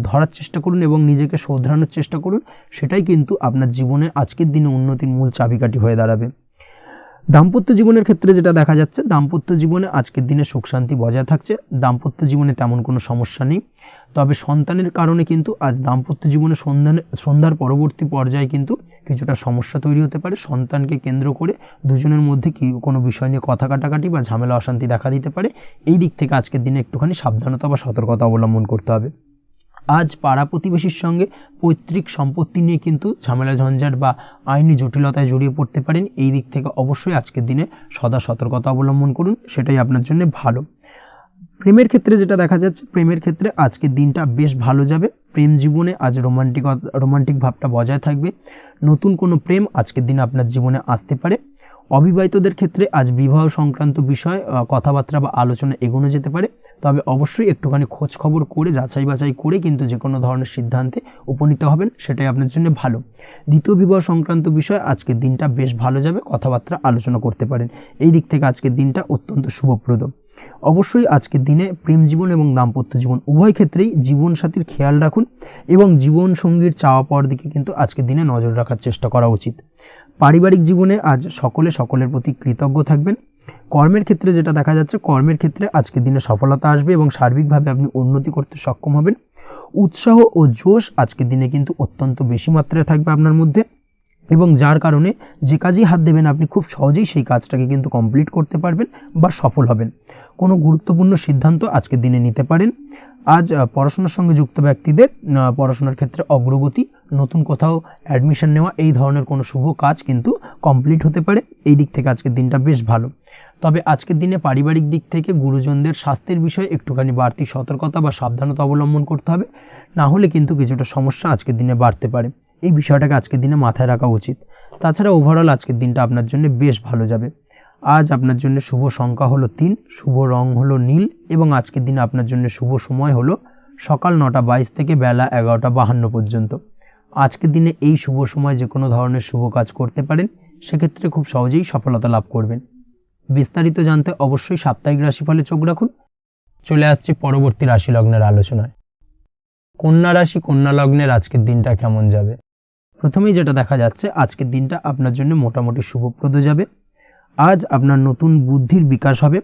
ধরার চেষ্টা করুন এবং নিজেকে শোধরানোর চেষ্টা করুন, সেটাই কিন্তু আপনার জীবনে আজকের দিনে উন্নতির মূল চাবিকাঠি হয়ে দাঁড়াবে। দাম্পত্য জীবনের ক্ষেত্রে যেটা দেখা যাচ্ছে, দাম্পত্য জীবনে আজকের দিনে সুখ শান্তি বজায় থাকছে, দাম্পত্য জীবনে তেমন কোনো সমস্যা নেই। তবে সন্তানের কারণে কিন্তু আজ দাম্পত্য জীবনে সন্ধ্যার পরবর্তী পর্যায়ে কিন্তু কিছুটা সমস্যা তৈরি হতে পারে। সন্তানকে কেন্দ্র করে দুজনের মধ্যে কোনো বিষয় নিয়ে কথা কাটাকাটি বা ঝামেলা অশান্তি দেখা দিতে পারে, এই দিক থেকে আজকের দিনে একটুখানি সাবধানতা বা সতর্কতা অবলম্বন করতে হবে। আজ পাড়া প্রতিবেশীর সঙ্গে পৈতৃক সম্পত্তি নিয়ে কিন্তু ঝামেলা ঝঞ্ঝাট বা আইনি জটিলতায় জড়িয়ে পড়তে পারেন, এই দিক থেকে অবশ্যই আজকের দিনে সদা সতর্কতা অবলম্বন করুন, সেটাই আপনার জন্য ভালো। প্রেমের ক্ষেত্রে যেটা দেখা যাচ্ছে, প্রেমের ক্ষেত্রে আজকের দিনটা বেশ ভালো যাবে। প্রেম জীবনে আজ রোমান্টিক ভাবটা বজায় থাকবে, নতুন কোনো প্রেম আজকের দিনে আপনার জীবনে আসতে পারে। অবিবাহিতদের ক্ষেত্রে আজ বিবাহ সংক্রান্ত বিষয় কথাবার্তা বা আলোচনা এগোনো যেতে পারে, তবে অবশ্যই একটুখানি খোঁজ খবর করে যাচাই বাছাই করে কিন্তু যে কোনো ধরনের সিদ্ধান্তে উপনীত হবেন, সেটাই আপনার জন্য ভালো। দ্বিতীয় বিবাহ সংক্রান্ত বিষয় আজকের দিনটা বেশ ভালো যাবে, কথাবার্তা আলোচনা করতে পারেন, এই দিক থেকে আজকের দিনটা অত্যন্ত শুভপ্রদ। অবশ্যই আজকের দিনে প্রেম জীবন এবং দাম্পত্য জীবন উভয় ক্ষেত্রেই জীবনসাথীর খেয়াল রাখুন এবং জীবন সঙ্গীর চাওয়া পাওয়ার দিকে কিন্তু আজকের দিনে নজর রাখার চেষ্টা করা উচিত। পারিবারিক জীবনে আজ সকলের প্রতি কৃতজ্ঞ থাকবেন। কর্মের ক্ষেত্রে যেটা দেখা যাচ্ছে, কর্মের ক্ষেত্রে আজকের দিনে সফলতা আসবে এবং সার্বিকভাবে আপনি উন্নতি করতে সক্ষম হবেন। উৎসাহ ও জোশ আজকের দিনে কিন্তু অত্যন্ত বেশি মাত্রায় থাকবে আপনার মধ্যে এবং যার কারণে যে কাজেই হাত দেবেন আপনি খুব সহজেই সেই কাজটাকে কিন্তু কমপ্লিট করতে পারবেন বা সফল হবেন। কোনো গুরুত্বপূর্ণ সিদ্ধান্ত আজকের দিনে নিতে পারেন। আজ পড়াশোনার সঙ্গে যুক্ত ব্যক্তিদের পড়াশোনার ক্ষেত্রে অগ্রগতি, নতুন কোথাও অ্যাডমিশন নেওয়া, এই ধরনের কোনো শুভ কাজ কিন্তু কমপ্লিট হতে পারে, এই দিক থেকে আজকের দিনটা বেশ ভালো। তবে আজকের দিনে পারিবারিক দিক থেকে গুরুজনদের স্বাস্থ্যের বিষয়ে একটুখানি বাড়তি সতর্কতা বা সাবধানতা অবলম্বন করতে হবে, না হলে কিন্তু কিছুটা সমস্যা আজকের দিনে বাড়তে পারে, এই বিষয়টাকে আজকের দিনে মাথায় রাখা উচিত। তাছাড়া ওভারঅল আজকের দিনটা আপনার জন্য বেশ ভালো যাবে। আজ আপনার জন্য শুভ সংখ্যা হলো 3, শুভ রং হলো নীল এবং আজকের দিনে আপনার জন্য শুভ সময় হলো সকাল 9:22 থেকে বেলা 11:52 পর্যন্ত। আজকের দিনে এই শুভ সময় যে কোনো ধরনের শুভ কাজ করতে পারেন, সেক্ষেত্রে খুব সহজেই সফলতা লাভ করবেন। বিস্তারিত জানতে অবশ্যই সাপ্তাহিক রাশিফলে চোখ রাখুন। চলে আসছি পরবর্তী রাশি লগ্নের আলোচনায়। কন্যা রাশি, কন্যা লগ্নের আজকের দিনটা কেমন যাবে? প্রথমেই যেটা দেখা যাচ্ছে, আজকের দিনটা আপনার জন্য মোটামুটি শুভপ্রদ যাবে। আজ আপনার নতুন বুদ্ধির বিকাশ হবে,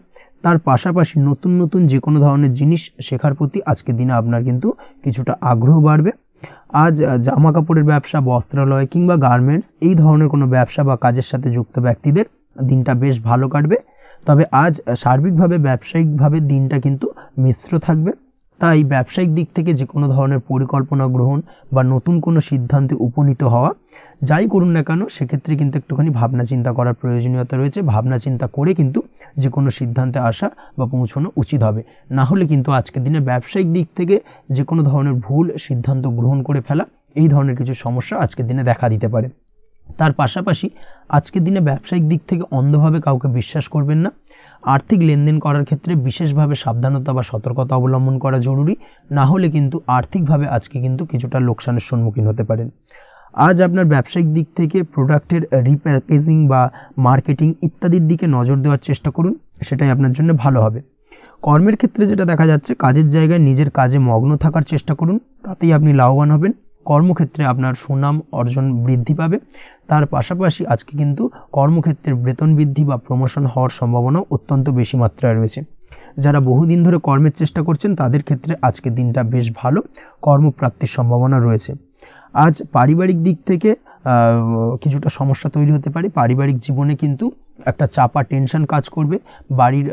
তার পাশাপাশি নতুন নতুন যে কোনো ধরনের জিনিস শেখার প্রতি আজকের দিনে আপনার কিন্তু কিছুটা আগ্রহ বাড়বে। আজ জামা কাপড়ের ব্যবসা, বস্ত্রালয় কিংবা গার্মেন্টস এই ধরনের কোনো ব্যবসা বা কাজের সাথে যুক্ত ব্যক্তিদের দিনটা বেশ ভালো কাটবে। তবে আজ সার্বিকভাবে ব্যবসায়িকভাবে দিনটা কিন্তু মিশ্র থাকবে, তাই ব্যবসায়িক দিক থেকে যে কোনো ধরনের পরিকল্পনা গ্রহণ বা নতুন কোনো সিদ্ধান্তে উপনীত হওয়া, যাই করুন না কেন সেক্ষেত্রে কিন্তু একটুখানি ভাবনা চিন্তা করার প্রয়োজনীয়তা রয়েছে। ভাবনা চিন্তা করে কিন্তু যে কোনো সিদ্ধান্তে আসা বা পৌঁছানো উচিত হবে, না হলে কিন্তু আজকের দিনে ব্যবসায়িক দিক থেকে যে কোনো ধরনের ভুল সিদ্ধান্ত গ্রহণ করে ফেলা, এই ধরনের কিছু সমস্যা আজকের দিনে দেখা দিতে পারে। তার পাশাপাশি আজকের দিনে ব্যবসায়িক দিক থেকে অন্ধভাবে কাউকে বিশ্বাস করবেন না। আর্থিক লেনদেন করার ক্ষেত্রে বিশেষভাবে সাবধানতা বা সতর্কতা অবলম্বন করা জরুরি, না হলে কিন্তু আর্থিকভাবে আজকে কিন্তু কিছুটা লোকসানের সম্মুখীন হতে পারেন। আজ আপনার ব্যবসায়িক দিক থেকে প্রোডাক্টের রিপ্যাকেজিং বা মার্কেটিং ইত্যাদির দিকে নজর দেওয়ার চেষ্টা করুন, সেটাই আপনার জন্য ভালো হবে। কর্মের ক্ষেত্রে যেটা দেখা যাচ্ছে, কাজের জায়গায় নিজের কাজে মগ্ন থাকার চেষ্টা করুন, তাতেই আপনি লাভবান হবেন। কর্মক্ষেত্রে আপনার সুনাম অর্জন বৃদ্ধি পাবে। তার পাশাপাশি আজকে কিন্তু কর্মক্ষেত্রে বেতন বৃদ্ধি বা প্রমোশন হওয়ার সম্ভাবনাও অত্যন্ত বেশি মাত্রায় রয়েছে। যারা বহুদিন ধরে কর্মের চেষ্টা করছেন তাদের ক্ষেত্রে আজকের দিনটা বেশ ভালো, কর্মপ্রাপ্তির সম্ভাবনা রয়েছে। আজ পারিবারিক দিক থেকে কিছুটা সমস্যা তৈরি হতে পারে। পারিবারিক জীবনে কিন্তু একটা চাপা টেনশন কাজ করবে। বাড়ির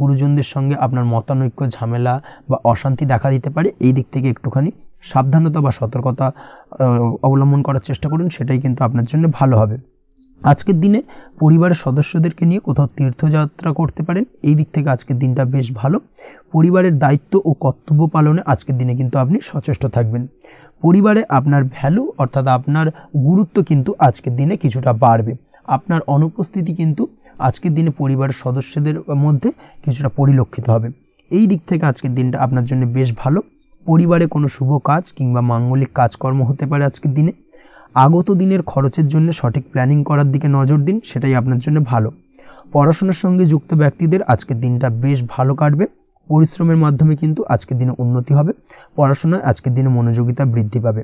গুরুজনদের সঙ্গে আপনার মতানৈক্য, ঝামেলা বা অশান্তি দেখা দিতে পারে। এই দিক থেকে একটুখানি সাবধানতা বা সতর্কতা অবলম্বন করার চেষ্টা করুন, সেটাই কিন্তু আপনার জন্য ভালো হবে। আজকের দিনে পরিবারের সদস্যদেরকে নিয়ে কোথাও তীর্থযাত্রা করতে পারেন, এই দিক থেকে আজকের দিনটা বেশ ভালো। পরিবারের দায়িত্ব ও কর্তব্য পালনে আজকের দিনে কিন্তু আপনি সচেষ্ট থাকবেন। পরিবারে আপনার ভ্যালু অর্থাৎ আপনার গুরুত্ব কিন্তু আজকের দিনে কিছুটা বাড়বে। আপনার অনুপস্থিতি কিন্তু আজকের দিনে পরিবারের সদস্যদের মধ্যে কিছুটা পরিলক্ষিত হবে। এই দিক থেকে আজকের দিনটা আপনার জন্য বেশ ভালো। পরিবারে কোনো শুভ কাজ কিংবা মাঙ্গলিক কাজকর্ম হতে পারে আজকের দিনে। আগত দিনের খরচের জন্য সঠিক প্ল্যানিং করার দিকে নজর দিন, সেটাই আপনার জন্য ভালো। পড়াশোনার সঙ্গে যুক্ত ব্যক্তিদের আজকের দিনটা বেশ ভালো কাটবে। পরিশ্রমের মাধ্যমে কিন্তু আজকের দিনে উন্নতি হবে। পড়াশোনায় আজকের দিনে মনোযোগিতা বৃদ্ধি পাবে।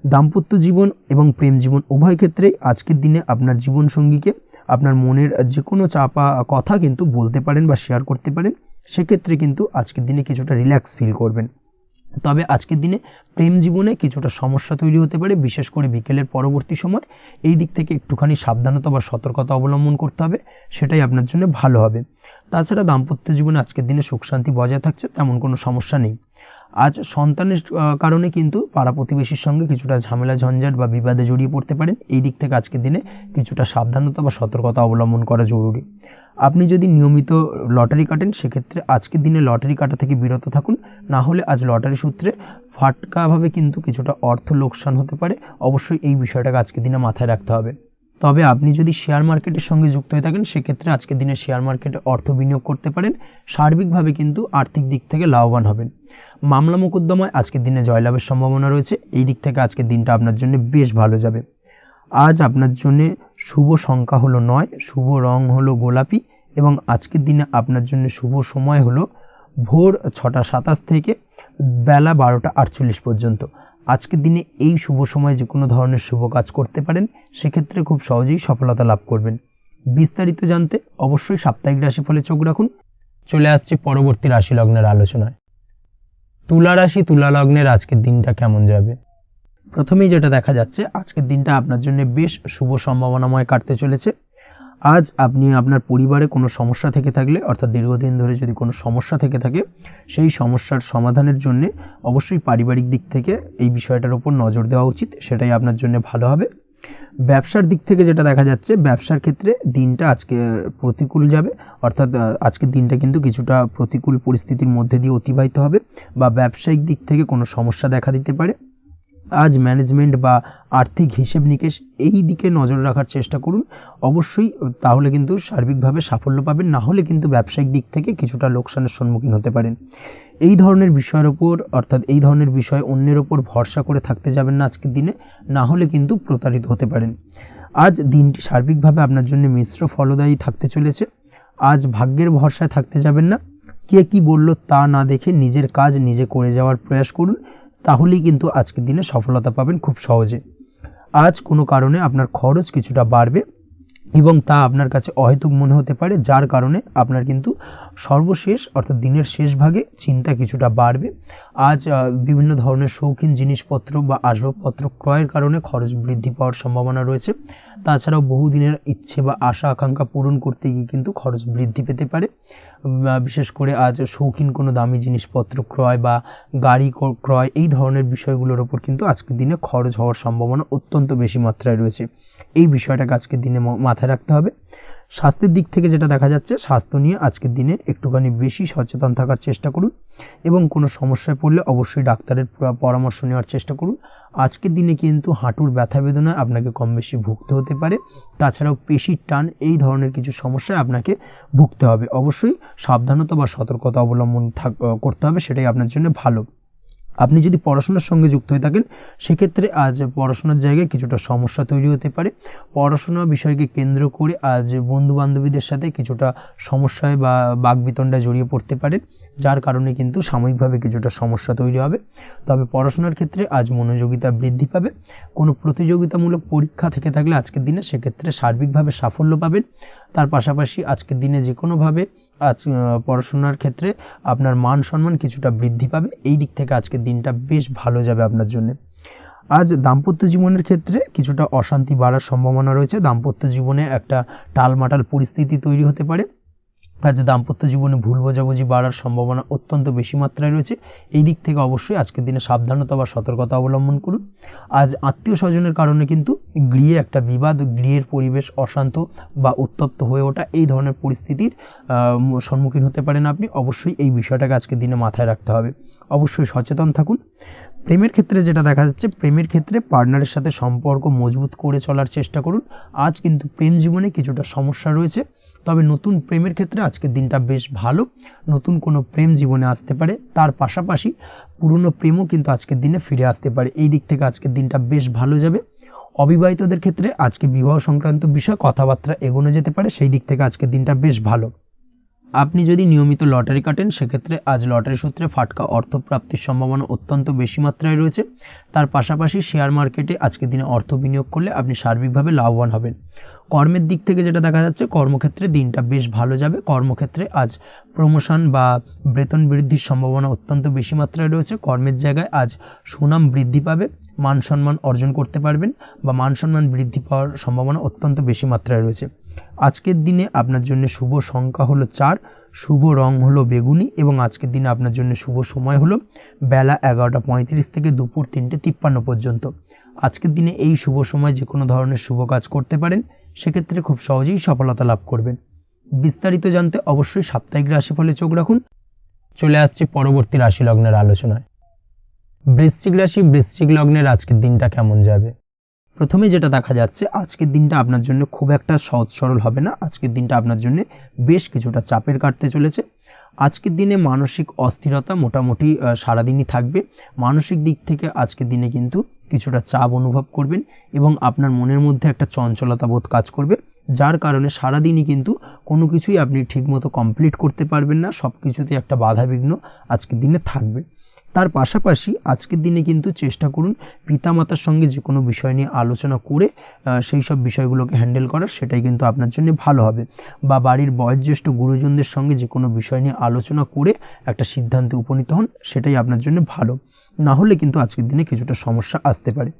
দাম্পত্য জীবন এবং প্রেম জীবন উভয় ক্ষেত্রেই আজকের দিনে আপনার জীবনসঙ্গীকে আপনার মনের যে কোনো চাপা কথা কিন্তু বলতে পারেন বা শেয়ার করতে পারেন। সেক্ষেত্রে কিন্তু আজকের দিনে কিছুটা রিল্যাক্স ফিল করবেন। তবে আজকের দিনে প্রেম জীবনে কিছুটা সমস্যা তৈরি হতে পারে, বিশেষ করে বিকেলের পরবর্তী সময়। এই দিক থেকে একটুখানি সাবধানতা বা সতর্কতা অবলম্বন করতে হবে, সেটাই আপনার জন্য ভালো হবে। তাছাড়া দাম্পত্য জীবনে আজকের দিনে সুখ শান্তি বজায় থাকছে, তেমন কোনো সমস্যা নেই। আজ সন্তানের কারণে কিন্তু পাড়া প্রতিবেশীর সঙ্গে কিছুটা ঝামেলা ঝঞ্ঝাট বা বিবাদে জড়িয়ে পড়তে পারেন। এই দিক থেকে আজকের দিনে কিছুটা সাবধানতা বা সতর্কতা অবলম্বন করা জরুরি। আপনি যদি নিয়মিত লটারি কাটেন, সেক্ষেত্রে আজকের দিনে লটারি কাটা থেকে বিরত থাকুন, না হলে আজ লটারি সূত্রে ফাটকাভাবে কিন্তু কিছুটা অর্থ লোকসান হতে পারে। অবশ্যই এই বিষয়টাকে আজকের দিনে মাথায় রাখতে হবে। তবে আপনি যদি শেয়ার মার্কেটের সঙ্গে যুক্ত হয়ে থাকেন, সেক্ষেত্রে আজকের দিনে শেয়ার মার্কেটে অর্থ বিনিয়োগ করতে পারেন। সার্বিকভাবে কিন্তু আর্থিক দিক থেকে লাভবান হবেন। মামলা মোকদ্দমায় আজকের দিনে জয়লাভের সম্ভাবনা রয়েছে। এই দিক থেকে আজকের দিনটা আপনার জন্য বেশ ভালো যাবে। আজ আপনার জন্য শুভ সংখ্যা হলো 9, শুভ রং হলো গোলাপি এবং আজকের দিনে আপনার জন্য শুভ সময় হলো ভোর 6:27 থেকে বেলা 12:48 পর্যন্ত। আজকের দিনে এই শুভ সময় যে কোনো ধরনের শুভ কাজ করতে পারেন, সেক্ষেত্রে খুব সহজেই সফলতা লাভ করবেন। বিস্তারিত জানতে অবশ্যই সাপ্তাহিক রাশিফলে চোখ রাখুন। চলে আসছে পরবর্তী রাশি লগ্নের আলোচনায়। তুলা রাশি, তুলা লগ্নের আজকের দিনটা কেমন যাবে? প্রথমেই যেটা দেখা যাচ্ছে, আজকের দিনটা আপনার জন্য বেশ শুভ সম্ভাবনাময় কাটতে চলেছে। আজ আপনি আপনার পরিবারে কোনো সমস্যা থেকে থাকলে, অর্থাৎ দীর্ঘদিন ধরে যদি কোনো সমস্যা থেকে থাকে, সেই সমস্যার সমাধানের জন্য অবশ্যই পারিবারিক দিক থেকে এই বিষয়টার উপর নজর দেওয়া উচিত, সেটাই আপনার জন্য ভালো হবে। ব্যবসার দিক থেকে যেটা দেখা যাচ্ছে, ব্যবসার ক্ষেত্রে দিনটা আজকে প্রতিকূল যাবে, অর্থাৎ আজকের দিনটা কিন্তু কিছুটা প্রতিকূল পরিস্থিতির মধ্যে দিয়ে অতিবাহিত হবে বা ব্যবসায়িক দিক থেকে কোনো সমস্যা দেখা দিতে পারে। আজ ম্যানেজমেন্ট বা আর্থিক হিসেব নিকেশ এই দিকে নজর রাখার চেষ্টা করুন অবশ্যই, তাহলে কিন্তু সার্বিকভাবে সাফল্য পাবেন। না হলে কিন্তু ব্যবসায়িক দিক থেকে কিছুটা লোকসানের সম্মুখীন হতে পারেন। এই ধরনের বিষয়ের ওপর, অর্থাৎ এই ধরনের বিষয় অন্যের ওপর ভরসা করে থাকতে যাবেন না আজকের দিনে, না হলে কিন্তু প্রতারিত হতে পারেন। আজ দিনটি সার্বিকভাবে আপনার জন্য মিশ্র ফলদায়ী থাকতে চলেছে। আজ ভাগ্যের ভরসায় থাকতে যাবেন না। কে কি বলল তা না দেখে নিজের কাজ নিজে করে যাওয়ার প্রয়াস করুন, তাহলেই কিন্তু আজকের দিনে সফলতা পাবেন খুব সহজে। আজ কোনো কারণে আপনার খরচ কিছুটা বাড়বে এবং তা আপনার কাছে অহেতুক মনে হতে পারে, যার কারণে আপনার কিন্তু সর্বশেষ অর্থাৎ দিনের শেষ ভাগে চিন্তা কিছুটা বাড়বে। আজ বিভিন্ন ধরনের শৌখিন জিনিসপত্র বা আসবাবপত্র ক্রয়ের কারণে খরচ বৃদ্ধি পাওয়ার সম্ভাবনা রয়েছে। তাছাড়াও বহুদিনের ইচ্ছে বা আশা আকাঙ্ক্ষা পূরণ করতে গিয়ে কিন্তু খরচ বৃদ্ধি পেতে পারে। বিশেষ করে আজ শৌখিন কোনো দামি জিনিসপত্র ক্রয় বা গাড়ি ক্রয় এই ধরনের বিষয়গুলোর ওপর কিন্তু আজকের দিনে খরচ হওয়ার সম্ভাবনা অত্যন্ত বেশি মাত্রায় রয়েছে। এই বিষয়টাকে আজকের দিনে মাথায় রাখতে হবে। স্বাস্থ্যের দিক থেকে যেটা দেখা যাচ্ছে, স্বাস্থ্য নিয়ে আজকের দিনে একটুখানি বেশি সচেতন থাকার চেষ্টা করুন এবং কোনো সমস্যায় পড়লে অবশ্যই ডাক্তারের পরামর্শ নেওয়ার চেষ্টা করুন। আজকের দিনে কিন্তু হাঁটুর ব্যথা বেদনায় আপনাকে কম বেশি ভুগতে হতে পারে। তাছাড়াও পেশির টান এই ধরনের কিছু সমস্যায় আপনাকে ভুগতে হবে। অবশ্যই সাবধানতা বা সতর্কতা অবলম্বন করতে হবে, সেটাই আপনার জন্য ভালো। আপনি যদি পড়াশোনার সঙ্গে যুক্ত হয়ে থাকেন সেক্ষেত্রে আজ পড়াশোনার জায়গায় কিছুটা সমস্যা তৈরি হতে পারে। পড়াশোনা বিষয়কে কেন্দ্র করে আজ বন্ধু বান্ধবীদের সাথে কিছুটা সমস্যায় বা বাকবিতণ্ডায় জড়িয়ে পড়তে পারেন, যার কারণে কিন্তু সাময়িকভাবে কিছুটা সমস্যা তৈরি হবে। তবে পড়াশোনার ক্ষেত্রে আজ মনোযোগিতা বৃদ্ধি পাবে। কোনো প্রতিযোগিতামূলক পরীক্ষা থেকে থাকলে আজকের দিনে সেক্ষেত্রে সার্বিকভাবে সাফল্য পাবেন। তার পাশাপাশি আজকের দিনে যে কোনোভাবে আজ পড়াশোনার ক্ষেত্রে আপনার মান সম্মান কিছুটা বৃদ্ধি পাবে। এই দিক থেকে আজকের দিনটা বেশ ভালো যাবে আপনার জন্য। আজ দাম্পত্য জীবনের ক্ষেত্রে কিছুটা অশান্তি বাড়ার সম্ভাবনা রয়েছে। দাম্পত্য জীবনে একটা টালমাটাল পরিস্থিতি তৈরি হতে পারে। আজ দাম্পত্য জীবনে ভুল বোঝাবুঝি বাড়ার সম্ভাবনা অত্যন্ত বেশি মাত্রায় রয়েছে। এই দিক থেকে অবশ্যই আজকের দিনে সাবধানতা বা সতর্কতা অবলম্বন করুন। আজ আত্মীয় স্বজনের কারণে কিন্তু গৃহে একটা বিবাদ, গৃহের পরিবেশ অশান্ত বা উত্তপ্ত হয়ে ওঠা এই ধরনের পরিস্থিতির সম্মুখীন হতে পারেন আপনি। অবশ্যই এই বিষয়টাকে আজকের দিনে মাথায় রাখতে হবে। অবশ্যই সচেতন থাকুন। প্রেমের ক্ষেত্রে যেটা দেখা যাচ্ছে, প্রেমের ক্ষেত্রে পার্টনারের সাথে সম্পর্ক মজবুত করে চলার চেষ্টা করুন। আজ কিন্তু প্রেম জীবনে কিছুটা সমস্যা রয়েছে, তবে নতুন প্রেমের ক্ষেত্রে আজকের দিনটা বেশ ভালো। নতুন কোনো প্রেম জীবনে আসতে পারে, তার পাশাপাশি পুরনো প্রেমও কিন্তু আজকের দিনে ফিরে আসতে পারে। এই দিক থেকে আজকের দিনটা বেশ ভালো যাবে। অবিবাহিতদের ক্ষেত্রে আজকে বিবাহ সংক্রান্ত বিষয় কথাবার্তা এগোনো যেতে পারে, সেই দিক থেকে আজকের দিনটা বেশ ভালো। আপনি যদি নিয়মিত লটারি কাটেন সেক্ষেত্রে আজ লটারি সূত্রে ফাটকা অর্থপ্রাপ্তির সম্ভাবনা অত্যন্ত বেশি মাত্রায় রয়েছে। তার পাশাপাশি শেয়ার মার্কেটে আজকের দিনে অর্থ বিনিয়োগ করলে আপনি সার্বিকভাবে লাভবান হবেন। কর্মের দিক থেকে যেটা দেখা যাচ্ছে, কর্মক্ষেত্রে দিনটা বেশ ভালো যাবে। কর্মক্ষেত্রে আজ প্রমোশন বা বেতন বৃদ্ধির সম্ভাবনা অত্যন্ত বেশি মাত্রায় রয়েছে। কর্মের জায়গায় আজ সুনাম বৃদ্ধি পাবে, মান সম্মান অর্জন করতে পারবেন বা মান সম্মান বৃদ্ধি পাওয়ার সম্ভাবনা অত্যন্ত বেশি মাত্রায় রয়েছে। আজকের দিনে আপনার জন্য শুভ সংখ্যা হলো 4, শুভ রং হলো বেগুনি এবং আজকের দিনে আপনার জন্য শুভ সময় হলো বেলা 11:35 থেকে দুপুর 3:53 পর্যন্ত। আজকের দিনে এই শুভ সময় যে কোনো ধরনের শুভ কাজ করতে পারেন, সেক্ষেত্রে খুব সহজেই সফলতা লাভ করবেন। বিস্তারিত জানতে অবশ্যই সাপ্তাহিক রাশিফলে চোখ রাখুন। চলে আসছে পরবর্তী রাশি লগ্নের আলোচনায়। বৃশ্চিক রাশি, বৃশ্চিক লগ্নের আজকের দিনটা কেমন যাবে? প্রথমে যেটা দেখা যাচ্ছে, আজকের দিনটা আপনার জন্য খুব একটা সহজ সরল হবে না। আজকের দিনটা আপনার জন্য বেশ কিছুটা চাপের কাটতে চলেছে। আজকের দিনে মানসিক অস্থিরতা মোটামুটি সারাদিনই থাকবে। মানসিক দিক থেকে আজকের দিনে কিন্তু কিছুটা চাপ অনুভব করবেন এবং আপনার মনের মধ্যে একটা চঞ্চলতা বোধ কাজ করবে, যার কারণে সারাদিনই কিন্তু কোনো কিছুই আপনি ঠিকমতো কমপ্লিট করতে পারবেন না। সব কিছুতে একটা বাধাবিঘ্ন আজকের দিনে থাকবে। তার পাশাপাশি আজকের দিনে কিন্তু চেষ্টা করুন পিতামাতার সঙ্গে যে কোনো বিষয় নিয়ে আলোচনা করে সেই সব বিষয়গুলোকে হ্যান্ডেল করার, সেটাই কিন্তু আপনার জন্য ভালো হবে। বা বাড়ির বয়োজ্যেষ্ঠ গুরুজনদের সঙ্গে যে কোনো বিষয় নিয়ে আলোচনা করে একটা সিদ্ধান্তে উপনীত হন, সেটাই আপনার জন্য ভালো। না হলে কিন্তু আজকের দিনে কিছুটা সমস্যা আসতে পারে।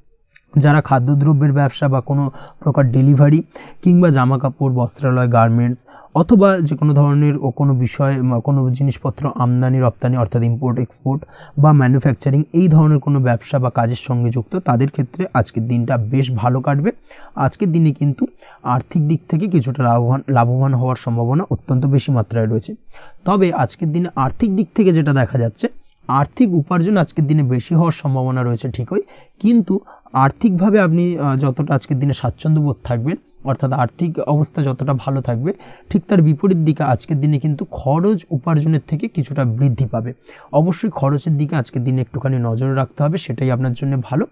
যারা খাদ্যদ্রব্যের ব্যবসা বা কোনো প্রকার ডেলিভারি কিংবা জামা কাপড়, বস্ত্রালয়, গার্মেন্টস অথবা যে কোনো ধরনের কোনো বিষয়, কোনো জিনিসপত্র আমদানি রপ্তানি অর্থাৎ ইম্পোর্ট এক্সপোর্ট বা ম্যানুফ্যাকচারিং এই ধরনের কোনো ব্যবসা বা কাজের সঙ্গে যুক্ত, তাদের ক্ষেত্রে আজকের দিনটা বেশ ভালো কাটবে। আজকের দিনে কিন্তু আর্থিক দিক থেকে কিছুটা লাভবান হওয়ার সম্ভাবনা অত্যন্ত বেশি মাত্রায় রয়েছে। তবে আজকের দিনে আর্থিক দিক থেকে যেটা দেখা যাচ্ছে, আর্থিক উপার্জন আজকের দিনে বেশি হওয়ার সম্ভাবনা রয়েছে ঠিকই, কিন্তু আর্থিকভাবে আপনি যতটা আজকের দিনে স্বাচ্ছন্দ্য বোধ থাকবেন, অর্থাৎ আর্থিক অবস্থা যতটা ভালো থাকবে, ঠিক তার বিপরীত দিকে আজকের দিনে কিন্তু খরচ উপার্জনের থেকে কিছুটা বৃদ্ধি পাবে। অবশ্যই খরচের দিকে আজকের দিনে একটুখানি নজর রাখতে হবে, সেটাই আপনার জন্য ভালো।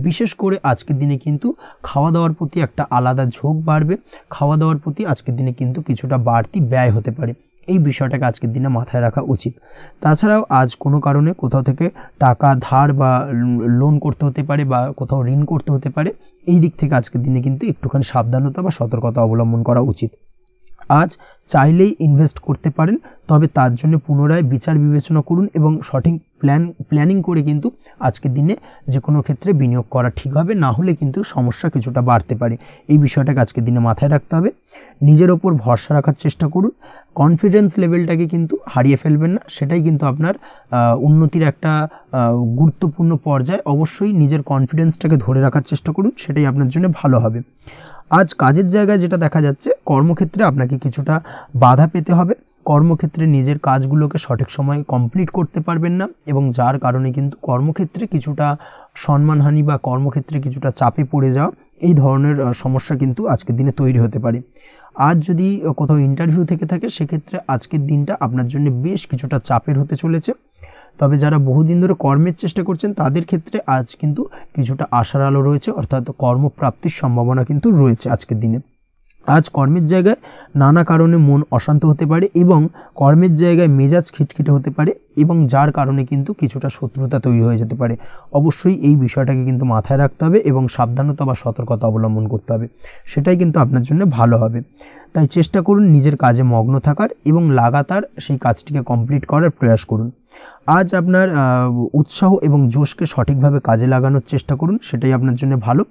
বিশেষ করে আজকের দিনে কিন্তু খাওয়া দাওয়ার প্রতি একটা আলাদা ঝোঁক বাড়বে, খাওয়া দাওয়ার প্রতি আজকের দিনে কিন্তু কিছুটা বাড়তি ব্যয় হতে পারে, এই বিষয়টাকে আজকের দিনে মাথায় রাখা উচিত। তাছাড়াও আজ কোনো কারণে কোথাও থেকে টাকা ধার বা লোন করতে হতে পারে বা কোথাও ঋণ করতে হতে পারে, এই দিক থেকে আজকের দিনে কিন্তু একটুখানি সাবধানতা বা সতর্কতা অবলম্বন করা উচিত। আজ চাইলেই ইনভেস্ট করতে পারেন, তবে তার জন্য পুনরায় বিচার বিবেচনা করুন এবং সঠিক প্ল্যানিং করে কিন্তু আজকের দিনে যে কোনো ক্ষেত্রে বিনিয়োগ করা ঠিক হবে, না হলে কিন্তু সমস্যা কিছুটা বাড়তে পারে। এই বিষয়টাকে আজকের দিনে মাথায় রাখতে হবে। নিজের ওপর ভরসা রাখার চেষ্টা করুন, কনফিডেন্স লেভেলটাকে কিন্তু হারিয়ে ফেলবেন না, সেটাই কিন্তু আপনার উন্নতির একটা গুরুত্বপূর্ণ পর্যায়। অবশ্যই নিজের কনফিডেন্সটাকে ধরে রাখার চেষ্টা করুন, সেটাই আপনার জন্য ভালো হবে। আজ কাজের জায়গায় যেটা দেখা যাচ্ছে, কর্মক্ষেত্রে আপনাকে কিছুটা বাধা পেতে হবে, কর্মক্ষেত্রে নিজের কাজগুলোকে সঠিক সময়ে কমপ্লিট করতে পারবেন না, এবং যার কারণে কিন্তু কর্মক্ষেত্রে কিছুটা সম্মানহানি বা কর্মক্ষেত্রে কিছুটা চাপে পড়ে যাওয়া, এই ধরনের সমস্যা কিন্তু আজকের দিনে তৈরি হতে পারে। আজ যদি কোথাও ইন্টারভিউ থেকে থাকে, সেক্ষেত্রে আজকের দিনটা আপনার জন্য বেশ কিছুটা চাপের হতে চলেছে। তবে যারা বহুদিন ধরে কর্মের চেষ্টা করছেন, তাদের ক্ষেত্রে আজ কিন্তু কিছুটা আশার আলো রয়েছে, অর্থাৎ কর্মপ্রাপ্তির সম্ভাবনা কিন্তু রয়েছে আজকের দিনে। আজ কর্মের জায়গায় নানা কারণে মন অশান্ত হতে পারে এবং কর্মের জায়গায় মেজাজ খিটখিটে হতে পারে, এবং যার কারণে কিন্তু কিছুটা শত্রুতা তৈরি হয়ে যেতে পারে। অবশ্যই এই বিষয়টাকে কিন্তু মাথায় রাখতে হবে এবং সাবধানতা বা সতর্কতা অবলম্বন করতে হবে, সেটাই কিন্তু আপনার জন্য ভালো হবে। তাই চেষ্টা করুন নিজের কাজে মগ্ন থাকার এবং লাগাতার সেই কাজটিকে কমপ্লিট করার প্রয়াস করুন। আজ আপনার উৎসাহ এবং জোশকে সঠিকভাবে কাজে লাগানোর চেষ্টা করুন, সেটাই আপনার জন্য ভালো।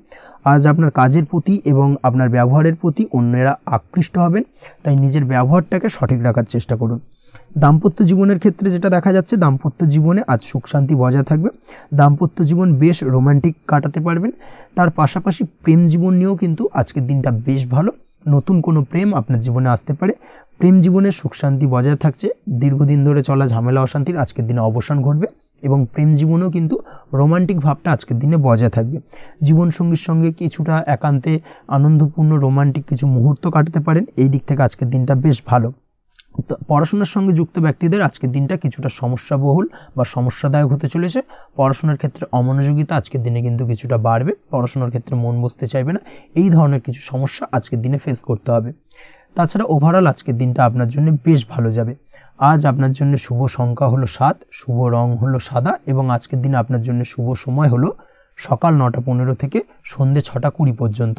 আজ আপনার কাজের প্রতি এবং আপনার ব্যবহারের প্রতি অন্যেরা আকৃষ্ট হবেন, তাই নিজের ব্যবহারটাকে সঠিক রাখার চেষ্টা করুন। দাম্পত্য জীবনের ক্ষেত্রে যেটা দেখা যাচ্ছে, দাম্পত্য জীবনে আজ সুখ শান্তি বজায় থাকবে, দাম্পত্য জীবন বেশ রোমান্টিক কাটাতে পারবেন। তার পাশাপাশি প্রেম জীবন নিয়েও কিন্তু আজকের দিনটা বেশ ভালো, নতুন কোনো প্রেম আপনার জীবনে আসতে পারে, প্রেম জীবনে সুখ শান্তি বজায় থাকছে, দীর্ঘদিন ধরে চলা ঝামেলা অশান্তির আজকের দিনে অবসান ঘটবে এবং প্রেম জীবনেও কিন্তু রোমান্টিক ভাবটা আজকের দিনে বজায় থাকবে। জীবনসঙ্গীর সঙ্গে কিছুটা একান্তে আনন্দপূর্ণ রোমান্টিক কিছু মুহূর্ত কাটাতে পারেন, এই দিক থেকে আজকের দিনটা বেশ ভালো। পড়াশোনার সঙ্গে যুক্ত ব্যক্তিদের আজকের দিনটা কিছুটা সমস্যাবহুল বা সমস্যাদায়ক হতে চলেছে। পড়াশোনার ক্ষেত্রে অমনোযোগিতা আজকের দিনে কিন্তু কিছুটা বাড়বে, পড়াশোনার ক্ষেত্রে মন বসতে চাইবে না, এই ধরনের কিছু সমস্যা আজকের দিনে ফেস করতে হবে। তাছাড়া ওভারঅল আজকের দিনটা আপনার জন্য বেশ ভালো যাবে। আজ আপনার জন্য শুভ সংখ্যা হলো 7, শুভ রং হলো সাদা, এবং আজকের দিনে আপনার জন্য শুভ সময় হলো সকাল 9:15 থেকে সন্ধ্যে 6:20 পর্যন্ত।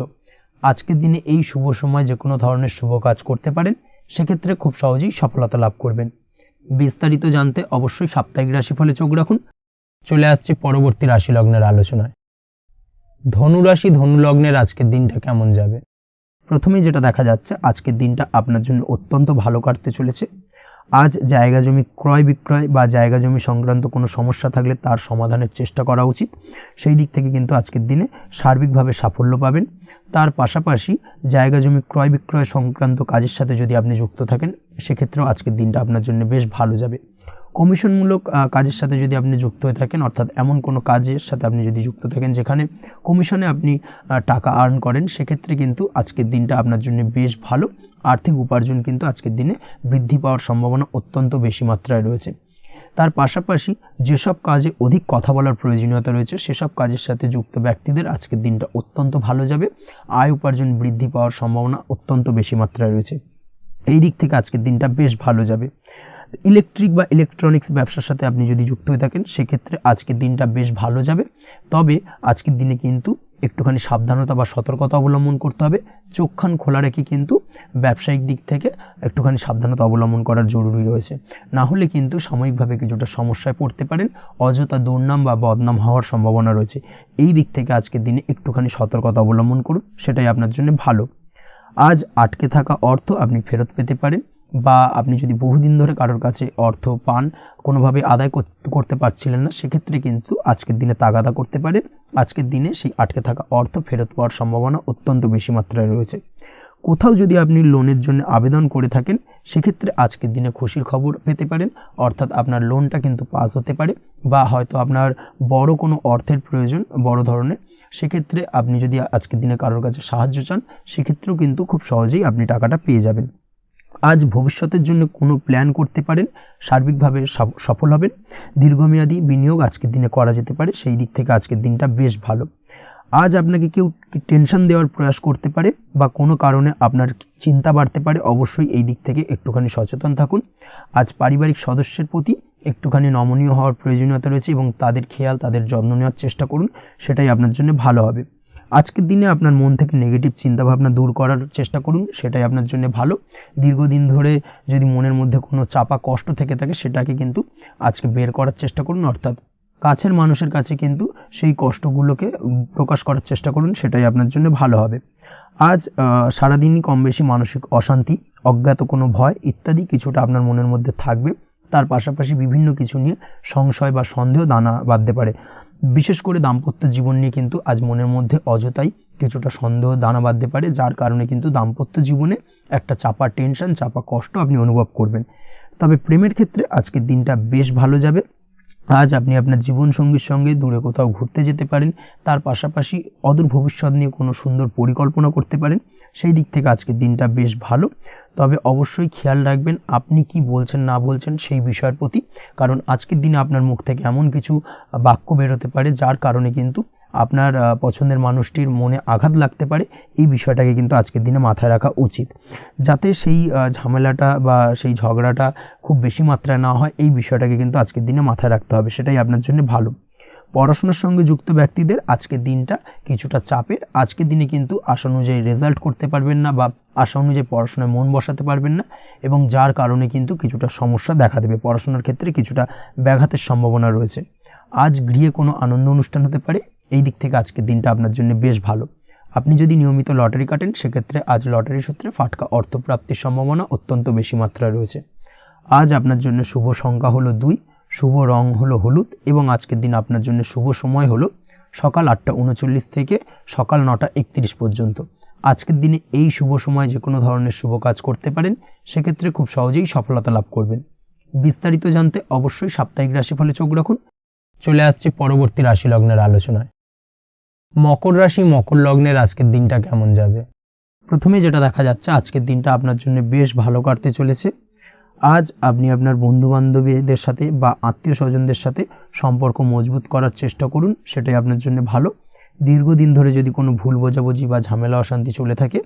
আজকের দিনে এই শুভ সময় যে কোনো ধরনের শুভ কাজ করতে পারেন, সেক্ষেত্রে খুব সহজেই সফলতা লাভ করবেন। বিস্তারিত জানতে অবশ্যই সাপ্তাহিক রাশিফলে চোখ রাখুন। চলে আসছে পরবর্তী রাশি লগ্নের আলোচনায়। ধনুরাশি ধনু লগ্নের আজকের দিনটা কেমন যাবে? প্রথমেই যেটা দেখা যাচ্ছে, আজকের দিনটা আপনার জন্য অত্যন্ত ভালো কাটতে চলেছে। আজ জায়গা জমি ক্রয় বিক্রয় বা জায়গা জমি সংক্রান্ত কোনো সমস্যা থাকলে তার সমাধানের চেষ্টা করা উচিত, সেই দিক থেকে কিন্তু আজকের দিনে সার্বিকভাবে সাফল্য পাবেন। তার পাশাপাশি জায়গা জমি ক্রয় বিক্রয় সংক্রান্ত কাজের সাথে যদি আপনি যুক্ত থাকেন, সেক্ষেত্রেও আজকের দিনটা আপনার জন্য বেশ ভালো যাবে। কমিশনমূলক কাজের সাথে যদি আপনি যুক্ত হয়ে থাকেন, অর্থাৎ এমন কোনো কাজের সাথে আপনি যদি যুক্ত থাকেন যেখানে কমিশনে আপনি টাকা আর্ন করেন, সেক্ষেত্রে কিন্তু আজকের দিনটা আপনার জন্য বেশ ভালো। আর্থিক উপার্জন কিন্তু আজকের দিনে বৃদ্ধি পাওয়ার সম্ভাবনা অত্যন্ত বেশি মাত্রায় রয়েছে। তার পাশাপাশি যেসব কাজে অধিক কথা বলার প্রয়োজনীয়তা রয়েছে, সেসব কাজের সাথে যুক্ত ব্যক্তিদের আজকের দিনটা অত্যন্ত ভালো যাবে। আয় উপার্জন বৃদ্ধি পাওয়ার সম্ভাবনা অত্যন্ত বেশি মাত্রায় রয়েছে, এই দিক থেকে আজকের দিনটা বেশ ভালো যাবে। ইলেকট্রিক বা ইলেকট্রনিক্স ব্যবসার সাথে আপনি যদি যুক্ত হয়ে থাকেন, সেক্ষেত্রে আজকের দিনটা বেশ ভালো যাবে। তবে আজকের দিনে কিন্তু একটুখানি সাবধানতা বা সতর্কতা অবলম্বন করতে হবে। চোখ কান খোলা রেখে কিন্তু ব্যবসায়িক দিক থেকে একটুখানি সাবধানতা অবলম্বন করার জরুরি রয়েছে, না হলে কিন্তু সাময়িকভাবে কিছুটা সমস্যায় পড়তে পারেন, অযথা দুর্নাম বা বদনাম হওয়ার সম্ভাবনা রয়েছে। এই দিক থেকে আজকের দিনে একটুখানি সতর্কতা অবলম্বন করুন, সেটাই আপনার জন্য ভালো। আজ আটকে থাকা অর্থ আপনি ফেরত পেতে পারেন, বা আপনি যদি বহুদিন ধরে কারোর কাছে অর্থ পান, কোনোভাবে আদায় করতে পারছিলেন না, সেক্ষেত্রে কিন্তু আজকের দিনে তাগাদা করতে পারেন। আজকের দিনে সেই আটকে থাকা অর্থ ফেরত পাওয়ার সম্ভাবনা অত্যন্ত বেশি মাত্রায় রয়েছে। কোথাও যদি আপনি লোনের জন্য আবেদন করে থাকেন, সেক্ষেত্রে আজকের দিনে খুশির খবর পেতে পারেন, অর্থাৎ আপনার লোনটা কিন্তু পাস হতে পারে, বা হয়তো আপনার বড় কোনো অর্থের প্রয়োজন বড় ধরনের, সেক্ষেত্রে আপনি যদি আজকের দিনে কারোর কাছে সাহায্য চান সেক্ষেত্রেও কিন্তু খুব সহজেই আপনি টাকাটা পেয়ে যাবেন। আজ ভবিষ্যতের জন্য কোনো প্ল্যান করতে পারেন, সার্বিকভাবে সফল হবেন। দীর্ঘমেয়াদী বিনিয়োগ আজকের দিনে করা যেতে পারে, সেই দিক থেকে আজকের দিনটা বেশ ভালো। আজ আপনাকে কেউ টেনশন দেওয়ার প্রয়াস করতে পারে বা কোনো কারণে আপনার চিন্তা বাড়তে পারে, অবশ্যই এই দিক থেকে একটুখানি সচেতন থাকুন। আজ পারিবারিক সদস্যের প্রতি একটুখানি নমনীয় হওয়ার প্রয়োজনীয়তা রয়েছে এবং তাদের খেয়াল তাদের যত্ন নেওয়ার চেষ্টা করুন, সেটাই আপনার জন্য ভালো হবে। আজকের দিনে আপনার মন থেকে নেগেটিভ চিন্তাভাবনা দূর করার চেষ্টা করুন, সেটাই আপনার জন্য ভালো। দীর্ঘদিন ধরে যদি মনের মধ্যে কোনো চাপা কষ্ট থেকে থাকে সেটাকে কিন্তু আজকে বের করার চেষ্টা করুন, অর্থাৎ কাছের মানুষের কাছে কিন্তু সেই কষ্টগুলোকে প্রকাশ করার চেষ্টা করুন, সেটাই আপনার জন্য ভালো হবে। আজ সারাদিনই কম বেশি মানসিক অশান্তি, অজ্ঞাত কোনো ভয় ইত্যাদি কিছুটা আপনার মনের মধ্যে থাকবে। তার পাশাপাশি বিভিন্ন কিছু নিয়ে সংশয় বা সন্দেহ দানা বাঁধতে পারে। বিশেষ করে দাম্পত্য জীবন নিয়ে কিন্তু আজ মনের মধ্যে অযথাই কিছুটা সন্দেহ দানা বাঁধতে পারে, যার কারণে কিন্তু দাম্পত্য জীবনে একটা চাপা টেনশন চাপা কষ্ট আপনি অনুভব করবেন। তবে প্রেমের ক্ষেত্রে আজকের দিনটা বেশ ভালো যাবে। আজ আপনি আপনার জীবনসঙ্গীর সঙ্গে দূরে কোথাও ঘুরতে যেতে পারেন, তার পাশাপাশি অদূর ভবিষ্যৎ নিয়ে কোনো সুন্দর পরিকল্পনা করতে পারেন, সেই দিক থেকে আজকের দিনটা বেশ ভালো। তবে অবশ্যই খেয়াল রাখবেন আপনি কি বলছেন না বলছেন সেই বিষয়ের প্রতি, কারণ আজকের দিনে আপনার মুখ থেকে এমন কিছু বাক্য বেরোতে পারে যার কারণে কিন্তু আপনার পছন্দের মানুষটির মনে আঘাত লাগতে পারে। এই বিষয়টাকে কিন্তু আজকের দিনে মাথায় রাখা উচিত, যাতে সেই ঝামেলাটা বা সেই ঝগড়াটা খুব বেশি মাত্রায় না হয়, এই বিষয়টাকে কিন্তু আজকের দিনে মাথায় রাখতে হবে, সেটাই আপনার জন্য ভালো। পড়াশোনার সঙ্গে যুক্ত ব্যক্তিদের আজকের দিনটা কিছুটা চাপের। আজকের দিনে কিন্তু আশা অনুযায়ী রেজাল্ট করতে পারবেন না বা আশা অনুযায়ী পড়াশোনায় মন বসাতে পারবেন না, এবং যার কারণে কিন্তু কিছুটা সমস্যা দেখা দেবে, পড়াশোনার ক্ষেত্রে কিছুটা ব্যাঘাতের সম্ভাবনা রয়েছে। আজ গৃহে কোনো আনন্দ অনুষ্ঠান হতে পারে, এই দিক থেকে আজকের দিনটা আপনার জন্য বেশ ভালো। আপনি যদি নিয়মিত লটারি কাটেন সেক্ষেত্রে আজ লটারি সূত্রে ফাটকা অর্থপ্রাপ্তির সম্ভাবনা অত্যন্ত বেশি মাত্রায় রয়েছে। আজ আপনার জন্য শুভ সংখ্যা হলো 2, শুভ রং হলো হলুদ, এবং আজকের দিন আপনার জন্য শুভ সময় হলো সকাল 8:39 থেকে সকাল 9:31 পর্যন্ত। আজকের দিনে এই শুভ সময় যে কোনো ধরনের শুভ কাজ করতে পারেন, সেক্ষেত্রে খুব সহজেই সফলতা লাভ করবেন। বিস্তারিত জানতে অবশ্যই সাপ্তাহিক রাশিফলে চোখ রাখুন। চলে আসছে পরবর্তী রাশি লগ্নের আলোচনায়। মকর রাশি মকর লগ্নের আজকের দিনটা কেমন যাবে? প্রথমে যেটা দেখা যাচ্ছে আজকের দিনটা আপনার জন্য বেশ ভালো কাটতে চলেছে। আজ আপনি আপনার বন্ধু বান্ধবীদের সাথে বা আত্মীয় স্বজনদের সাথে সম্পর্ক মজবুত করার চেষ্টা করুন, সেটাই আপনার জন্য ভালো। দীর্ঘদিন ধরে যদি কোনো ভুল বোঝাবুঝি বা ঝামেলা অশান্তি চলে থাকে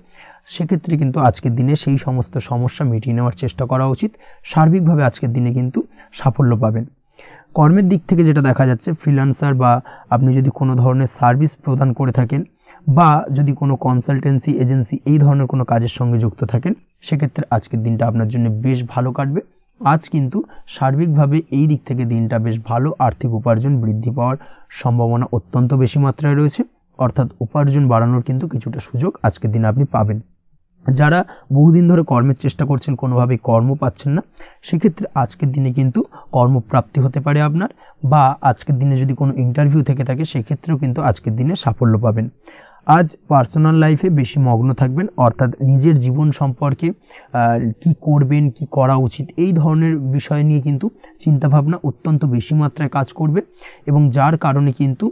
সেক্ষেত্রে কিন্তু আজকের দিনে সেই সমস্ত সমস্যা মিটিয়ে নেওয়ার চেষ্টা করা উচিত। সার্বিকভাবে আজকের দিনে কিন্তু সাফল্য পাবেন। কর্মের দিক থেকে যেটা দেখা যাচ্ছে, ফ্রিল্যান্সার বা আপনি যদি কোনো ধরনের সার্ভিস প্রদান করে থাকেন বা যদি কোনো কনসালটেন্সি এজেন্সি এই ধরনের কোনো কাজের সঙ্গে যুক্ত থাকেন, সেক্ষেত্রে আজকের দিনটা আপনার জন্য বেশ ভালো কাটবে। আজ কিন্তু সার্বিকভাবে এই দিক থেকে দিনটা বেশ ভালো। আর্থিক উপার্জন বৃদ্ধি পাওয়ার সম্ভাবনা অত্যন্ত বেশি মাত্রায় রয়েছে, অর্থাৎ উপার্জন বাড়ানোর কিন্তু কিছুটা সুযোগ আজকের দিনে আপনি পাবেন। যারা বহুদিন ধরে কর্মের চেষ্টা করছেন কোনোভাবেই কর্ম পাচ্ছেন না, সেক্ষেত্রে আজকের দিনে কিন্তু কর্মপ্রাপ্তি হতে পারে আপনার, বা আজকের দিনে যদি কোনো ইন্টারভিউ থেকে থাকে সেক্ষেত্রেও কিন্তু আজকের দিনে সাফল্য পাবেন। আজ পার্সোনাল লাইফে বেশি মগ্ন থাকবেন, অর্থাৎ নিজের জীবন সম্পর্কে কি করবেন কি করা উচিত এই ধরনের বিষয় নিয়ে কিন্তু চিন্তাভাবনা অত্যন্ত বেশি মাত্রায় কাজ করবে, এবং যার কারণে কিন্তু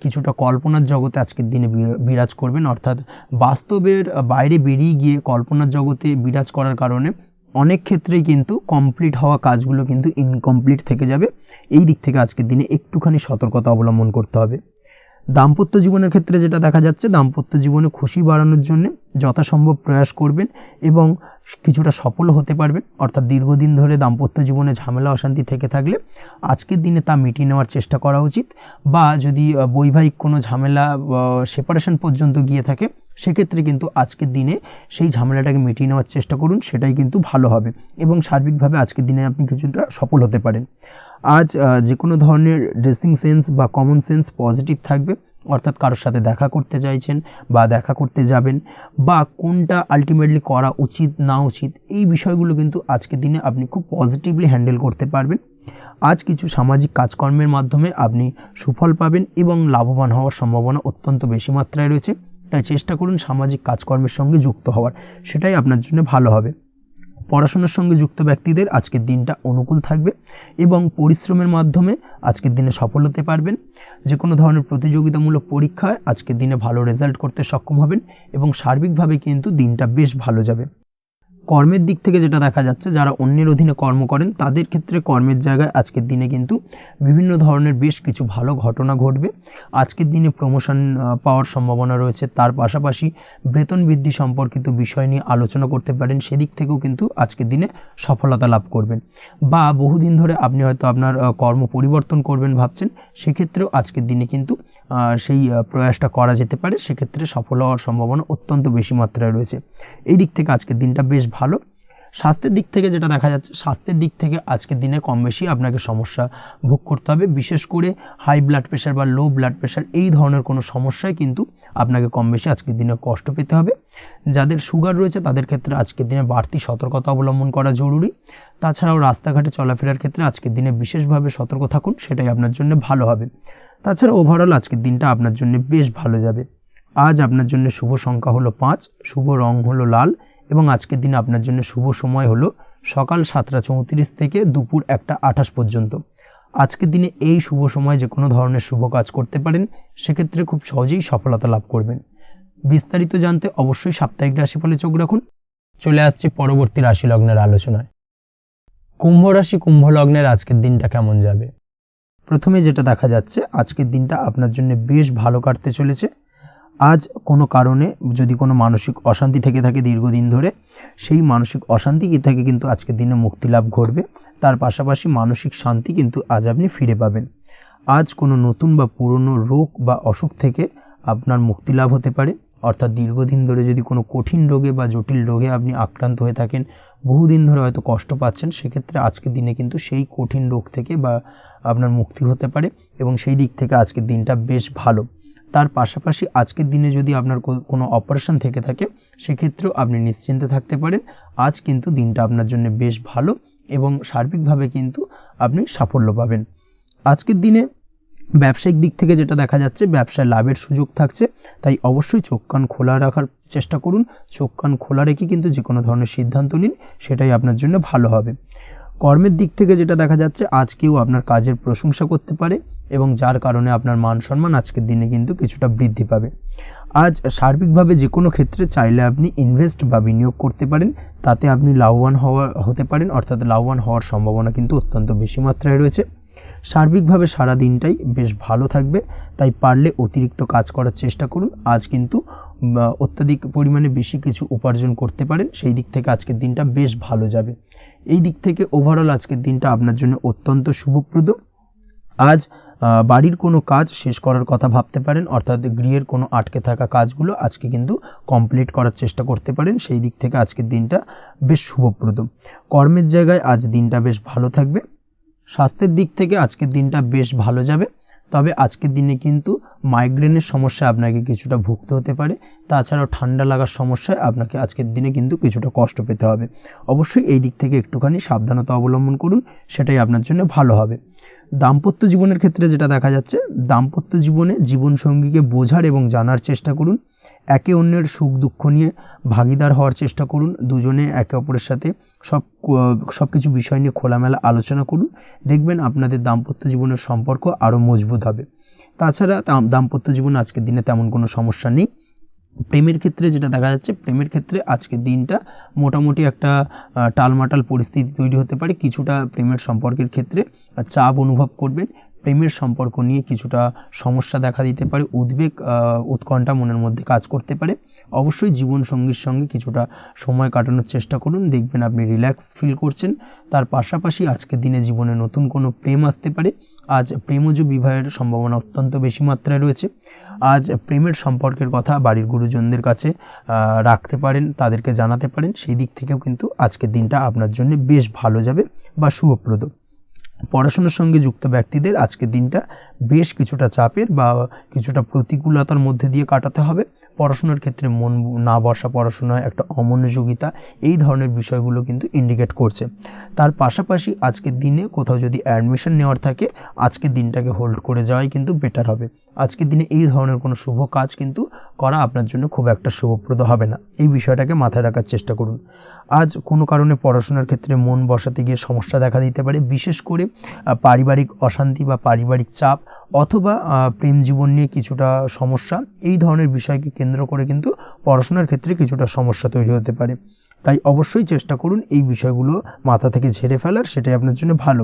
কিছুটা কল্পনার জগতে আজকের দিনে বিরাজ করবেন, অর্থাৎ বাস্তবের বাইরে বেরিয়ে গিয়ে কল্পনার জগতে বিরাজ করার কারণে অনেক ক্ষেত্রেই কিন্তু কমপ্লিট হওয়া কাজগুলো কিন্তু ইনকমপ্লিট থেকে যাবে। এই দিক থেকে আজকের দিনে একটুখানি সতর্কতা অবলম্বন করতে হবে। দাম্পত্য জীবনের ক্ষেত্রে যেটা দেখা যাচ্ছে, দাম্পত্য জীবনে খুশি বাড়ানোর জন্য যথাসম্ভব প্রয়াস করবেন এবং কিছুটা সফল হতে পারবেন, অর্থাৎ দীর্ঘদিন ধরে দাম্পত্য জীবনে ঝামেলা অশান্তি থেকে থাকলে আজকের দিনে তা মিটিয়ে নেওয়ার চেষ্টা করা উচিত, বা যদি বৈবাহিক কোনো ঝামেলা সেপারেশন পর্যন্ত গিয়ে থাকে সেক্ষেত্রে কিন্তু আজকের দিনে সেই ঝামেলাটাকে মিটিয়ে নেওয়ার চেষ্টা করুন, সেটাই কিন্তু ভালো হবে এবং সার্বিকভাবে আজকের দিনে আপনি কিছুটা সফল হতে পারেন। আজ যে কোনো ধরনের ড্রেসিং সেন্স বা কমন সেন্স পজিটিভ থাকবে, অর্থাৎ কারোর সাথে দেখা করতে চাইছেন বা দেখা করতে যাবেন, বা কোনটা আলটিমেটলি করা উচিত না উচিত এই বিষয়গুলো কিন্তু আজকের দিনে আপনি খুব পজিটিভলি হ্যান্ডেল করতে পারবেন। আজ কিছু সামাজিক কাজকর্মের মাধ্যমে আপনি সুফল পাবেন এবং লাভবান হওয়ার সম্ভাবনা অত্যন্ত বেশি মাত্রায় রয়েছে, তাই চেষ্টা করুন সামাজিক কাজকর্মের সঙ্গে যুক্ত হওয়ার, সেটাই আপনার জন্য ভালো হবে। পড়াশোনার সঙ্গে যুক্ত ব্যক্তিদের আজকের দিনটা অনুকূল থাকবে এবং পরিশ্রমের মাধ্যমে আজকের দিনে সফল হতে পারবেন। যে কোনো ধরনের প্রতিযোগিতামূলক পরীক্ষায় আজকের দিনে ভালো রেজাল্ট করতে সক্ষম হবেন এবং সার্বিকভাবে কিন্তু দিনটা বেশ ভালো যাবে। কর্মের দিক থেকে যেটা দেখা যাচ্ছে, যারা অন্যের অধীনে কর্ম করেন তাদের ক্ষেত্রে কর্মের জায়গায় আজকের দিনে কিন্তু বিভিন্ন ধরনের বেশ কিছু ভালো ঘটনা ঘটবে। আজকের দিনে প্রমোশন পাওয়ার সম্ভাবনা রয়েছে। তার পাশাপাশি বেতন বৃদ্ধি সম্পর্কিত বিষয় নিয়ে আলোচনা করতে পারেন, সেদিক থেকেও কিন্তু আজকের দিনে সফলতা লাভ করবেন। বা বহুদিন ধরে আপনি হয়তো আপনার কর্ম পরিবর্তন করবেন ভাবছেন, সেক্ষেত্রেও আজকের দিনে কিন্তু সেই প্রয়াসটা করা যেতে পারে। সেক্ষেত্রে সফল হওয়ার সম্ভাবনা অত্যন্ত বেশি মাত্রায় রয়েছে। এই দিক থেকে আজকের দিনটা বেশ ভালো। স্বাস্থ্যের দিক থেকে যেটা দেখা যাচ্ছে, স্বাস্থ্যের দিক থেকে আজকের দিনে কম বেশি আপনাকে সমস্যা ভোগ করতে হবে। বিশেষ করে হাই ব্লাড প্রেশার বা লো ব্লাড প্রেশার এই ধরনের কোনো সমস্যায় কিন্তু আপনাকে কম বেশি আজকের দিনে কষ্ট পেতে হবে। যাদের সুগার রয়েছে তাদের ক্ষেত্রে আজকের দিনে বাড়তি সতর্কতা অবলম্বন করা জরুরি। তাছাড়াও রাস্তাঘাটে চলাফেরার ক্ষেত্রে আজকের দিনে বিশেষভাবে সতর্ক থাকুন, সেটাই আপনার জন্য ভালো হবে। তাছাড়া ওভারঅল আজকের দিনটা আপনার জন্য বেশ ভালো যাবে। আজ আপনার জন্য শুভ সংখ্যা হলো 5, শুভ রং হলো লাল এবং আজকের দিনে আপনার জন্য শুভ সময় হলো সকাল 7:34 থেকে দুপুর 1:28 পর্যন্ত। আজকের দিনে এই শুভ সময় যে কোনো ধরনের শুভ কাজ করতে পারেন, সেক্ষেত্রে খুব সহজেই সফলতা লাভ করবেন। বিস্তারিত জানতে অবশ্যই সাপ্তাহিক রাশিফলে চোখ রাখুন। চলে আসছে পরবর্তী রাশি লগ্নের আলোচনায়। কুম্ভ রাশি, কুম্ভ লগ্নের আজকের দিনটা কেমন যাবে? প্রথমে যেটা দেখা যাচ্ছে, আজকের দিনটা আপনার জন্য বেশ ভালো কাটতে চলেছে। আজ কোনো কারণে যদি কোনো মানসিক অশান্তি থেকে থাকে দীর্ঘদিন ধরে, সেই মানসিক অশান্তি থেকে কিন্তু আজকের দিনে মুক্তি লাভ ঘটবে। তার পাশাপাশি মানসিক শান্তি কিন্তু আজ আপনি ফিরে পাবেন। আজ কোনো নতুন বা পুরনো রোগ বা অসুখ থেকে আপনার মুক্তি লাভ হতে পারে। অর্থাৎ দীর্ঘদিন ধরে যদি কোনো কঠিন রোগে বা জটিল রোগে আপনি আক্রান্ত হয়ে থাকেন, বহুদিন ধরে হয়তো কষ্ট পাচ্ছেন, সেক্ষেত্রে আজকের দিনে কিন্তু সেই কঠিন রোগ থেকে বা আপনার মুক্তি হতে পারে এবং সেই দিক থেকে আজকের দিনটা বেশ ভালো। তার পাশাপাশি আজকের দিনে যদি আপনার কোনো অপারেশন থেকে থাকে, সেক্ষেত্রেও আপনি নিশ্চিন্তে থাকতে পারেন। আজ কিন্তু দিনটা আপনার জন্য বেশ ভালো এবং সার্বিকভাবে কিন্তু আপনি সাফল্য পাবেন। আজকের দিনে ব্যবসায়িক দিক থেকে যেটা দেখা যাচ্ছে, ব্যবসায় লাভের সুযোগ থাকছে, তাই অবশ্যই চোখ কান খোলা রাখার চেষ্টা করুন। চোখ কান খোলা রেখে কিন্তু যে কোনো ধরনের সিদ্ধান্ত নিন, সেটাই আপনার জন্য ভালো হবে। কর্মের দিক থেকে যেটা দেখা যাচ্ছে, আজ কেউ আপনার কাজের প্রশংসা করতে পারে এবং যার কারণে আপনার মান সম্মান আজকের দিনে কিন্তু কিছুটা বৃদ্ধি পাবে। আজ সার্বিকভাবে যে কোনো ক্ষেত্রে চাইলে আপনি ইনভেস্ট বা বিনিয়োগ করতে পারেন, তাতে আপনি লাভবান হতে পারেন। অর্থাৎ লাভবান হওয়ার সম্ভাবনা কিন্তু অত্যন্ত বেশি মাত্রায় রয়েছে। সার্বিকভাবে সারা দিনটাই বেশ ভালো থাকবে, তাই পারলে অতিরিক্ত কাজ করার চেষ্টা করুন। আজ কিন্তু অত্যাধিক পরিমাণে বেশি কিছু উপার্জন করতে পারেন, সেই দিক থেকে আজকের দিনটা বেশ ভালো যাবে। এই দিক থেকে ওভারঅল আজকের দিনটা আপনার জন্য অত্যন্ত শুভপ্রদ। আজ বাড়ির কোনো কাজ শেষ করার কথা ভাবতে পারেন, অর্থাৎ গৃহের কোনো আটকে থাকা কাজগুলো আজকে কিন্তু কমপ্লিট করার চেষ্টা করতে পারেন। সেই দিক থেকে আজকের দিনটা বেশ শুভপ্রদ। কর্মের জায়গায় আজ দিনটা বেশ ভালো থাকবে। স্বাস্থ্যের দিক থেকে আজকের দিনটা বেশ ভালো যাবে, তবে আজকের দিনে কিন্তু মাইগ্রেনের সমস্যা আপনাকে কিছুটা ভুগতে হতে পারে। তাছাড়াও ঠান্ডা লাগার সমস্যায় আপনাকে আজকের দিনে কিন্তু কিছুটা কষ্ট পেতে হবে। অবশ্যই এই দিক থেকে একটুখানি সাবধানতা অবলম্বন করুন, সেটাই আপনার জন্য ভালো হবে। দাম্পত্য জীবনের ক্ষেত্রে যেটা দেখা যাচ্ছে, দাম্পত্য জীবনে জীবনসঙ্গীকে বোঝার এবং জানার চেষ্টা করুন। একে অন্যের সুখ দুঃখ নিয়ে ভাগীদার হওয়ার চেষ্টা করুন। দুজনে একে অপরের সাথে সব কিছু বিষয় নিয়ে খোলামেলা আলোচনা করুন। দেখবেন আপনাদের দাম্পত্য জীবনের সম্পর্ক আরও মজবুত হবে। তাছাড়া দাম্পত্য জীবনে আজকের দিনে তেমন কোনো সমস্যা নেই। প্রেমের ক্ষেত্রে যেটা দেখা যাচ্ছে, প্রেমের ক্ষেত্রে আজকের দিনটা মোটামুটি একটা টালমাটাল পরিস্থিতি তৈরি হতে পারে। কিছুটা প্রেমের সম্পর্কের ক্ষেত্রে চাপ অনুভব করবেন। প্রেমের সম্পর্ক নিয়ে কিছুটা সমস্যা দেখা দিতে পারে, উদ্বেগ উৎকণ্ঠা মনের মধ্যে কাজ করতে পারে। অবশ্যই জীবনসঙ্গীর সঙ্গে কিছুটা সময় কাটানোর চেষ্টা করুন, দেখবেন আপনি রিল্যাক্স ফিল করছেন। তার পাশাপাশি আজকের দিনে জীবনে নতুন কোনো প্রেম আসতে পারে। আজ প্রেমজ বিবাহের সম্ভাবনা অত্যন্ত বেশি মাত্রায় রয়েছে। আজ প্রেমের সম্পর্কের কথা বাড়ির গুরুজনদের কাছে রাখতে পারেন, তাদেরকে জানাতে পারেন। সেই দিক থেকেও কিন্তু আজকের দিনটা আপনার জন্য বেশ ভালো যাবে বা শুভপ্রদ। পড়াশোনার সঙ্গে যুক্ত ব্যক্তিদের আজকের দিনটা বেশ কিছুটা চাপের বা কিছুটা প্রতিকূলতার মধ্যে দিয়ে কাটাতে হবে। পড়াশোনার ক্ষেত্রে মন না বসা, পড়াশোনায় একটা অমনোযোগিতা, এই ধরনের বিষয়গুলো কিন্তু ইন্ডিকেট করছে। তার পাশাপাশি আজকের দিনে কোথাও যদি অ্যাডমিশন নেওয়ার থাকে, আজকের দিনটাকে হোল্ড করে যাওয়াই কিন্তু বেটার হবে। আজকের দিনে এই ধরনের কোনো শুভ কাজ কিন্তু করা আপনার জন্য খুব একটা শুভপ্রদ হবে না। এই বিষয়টাকে মাথায় রাখার চেষ্টা করুন। আজ কোনো কারণে পড়াশোনার ক্ষেত্রে মন বসাতে গিয়ে সমস্যা দেখা দিতে পারে, বিশেষ করে পারিবারিক অশান্তি বা পারিবারিক চাপ অথবা প্রেম জীবন নিয়ে কিছুটা সমস্যা, এই ধরনের বিষয়কে কেন্দ্র করে কিন্তু পড়াশোনার ক্ষেত্রে কিছুটা সমস্যা তৈরি হতে পারে। তাই অবশ্যই চেষ্টা করুন এই বিষয়গুলো মাথা থেকে ঝেড়ে ফেলার, সেটাই আপনার জন্য ভালো।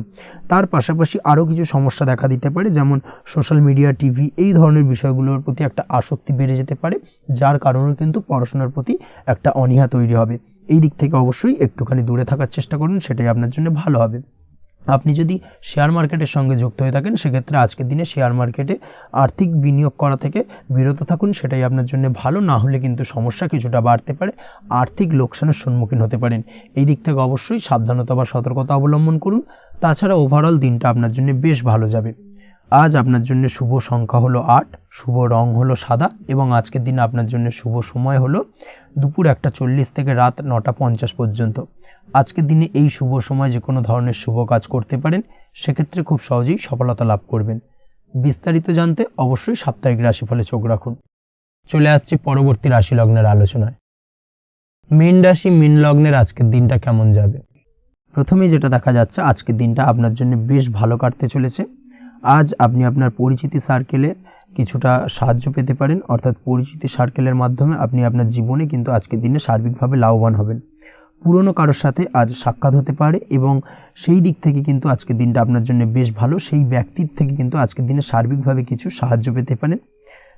তার পাশাপাশি আরও কিছু সমস্যা দেখা দিতে পারে, যেমন সোশ্যাল মিডিয়া, টিভি, এই ধরনের বিষয়গুলোর প্রতি একটা আসক্তি বেড়ে যেতে পারে, যার কারণে কিন্তু পড়াশোনার প্রতি একটা অনীহা তৈরি হবে। এই দিক থেকে অবশ্যই একটুখানি দূরে থাকার চেষ্টা করুন, সেটাই আপনার জন্য ভালো হবে। আপনি যদি শেয়ার মার্কেটের সঙ্গে যুক্ত হয়ে থাকেন, সেক্ষেত্রে আজকের দিনে শেয়ার মার্কেটে আর্থিক বিনিয়োগ করা থেকে বিরত থাকুন, সেটাই আপনার জন্য ভালো। না হলে কিন্তু সমস্যা কিছুটা বাড়তে পারে, আর্থিক লোকসানের সম্মুখীন হতে পারেন। এই দিক থেকে অবশ্যই সাবধানতা বা সতর্কতা অবলম্বন করুন। তাছাড়া ওভারঅল দিনটা আপনার জন্য বেশ ভালো যাবে। আজ আপনার জন্য শুভ সংখ্যা হলো 8, শুভ রং হলো সাদা, এবং আজকের দিনে আপনার জন্য শুভ সময় হলো দুপুর 1:40 থেকে রাত 9:50 পর্যন্ত। আজকের দিনে এই শুভ সময় যে কোনো ধরনের শুভ কাজ করতে পারেন, সেক্ষেত্রে খুব সহজেই সফলতা লাভ করবেন। বিস্তারিত জানতে অবশ্যই সাপ্তাহিক রাশিফলে চোখ রাখুন। চলে আসছি পরবর্তী রাশি লগ্নের আলোচনায়। মীন রাশি, মীন লগ্নের আজকের দিনটা কেমন যাবে? প্রথমেই যেটা দেখা যাচ্ছে, আজকের দিনটা আপনার জন্য বেশ ভালো কাটতে চলেছে। আজ আপনি আপনার পরিচিতি সার্কেলে কিছুটা সাহায্য পেতে পারেন, অর্থাৎ পরিচিতি সার্কেলের মাধ্যমে আপনি আপনার জীবনে কিন্তু আজকের দিনে সার্বিকভাবে লাভবান হবেন। পুরনো কারোর সাথে আজ সাক্ষাৎ হতে পারে, এবং সেই দিক থেকে কিন্তু আজকের দিনটা আপনার জন্য বেশ ভালো। সেই ব্যক্তির থেকে কিন্তু আজকের দিনে সার্বিকভাবে কিছু সাহায্য পেতে পারেন।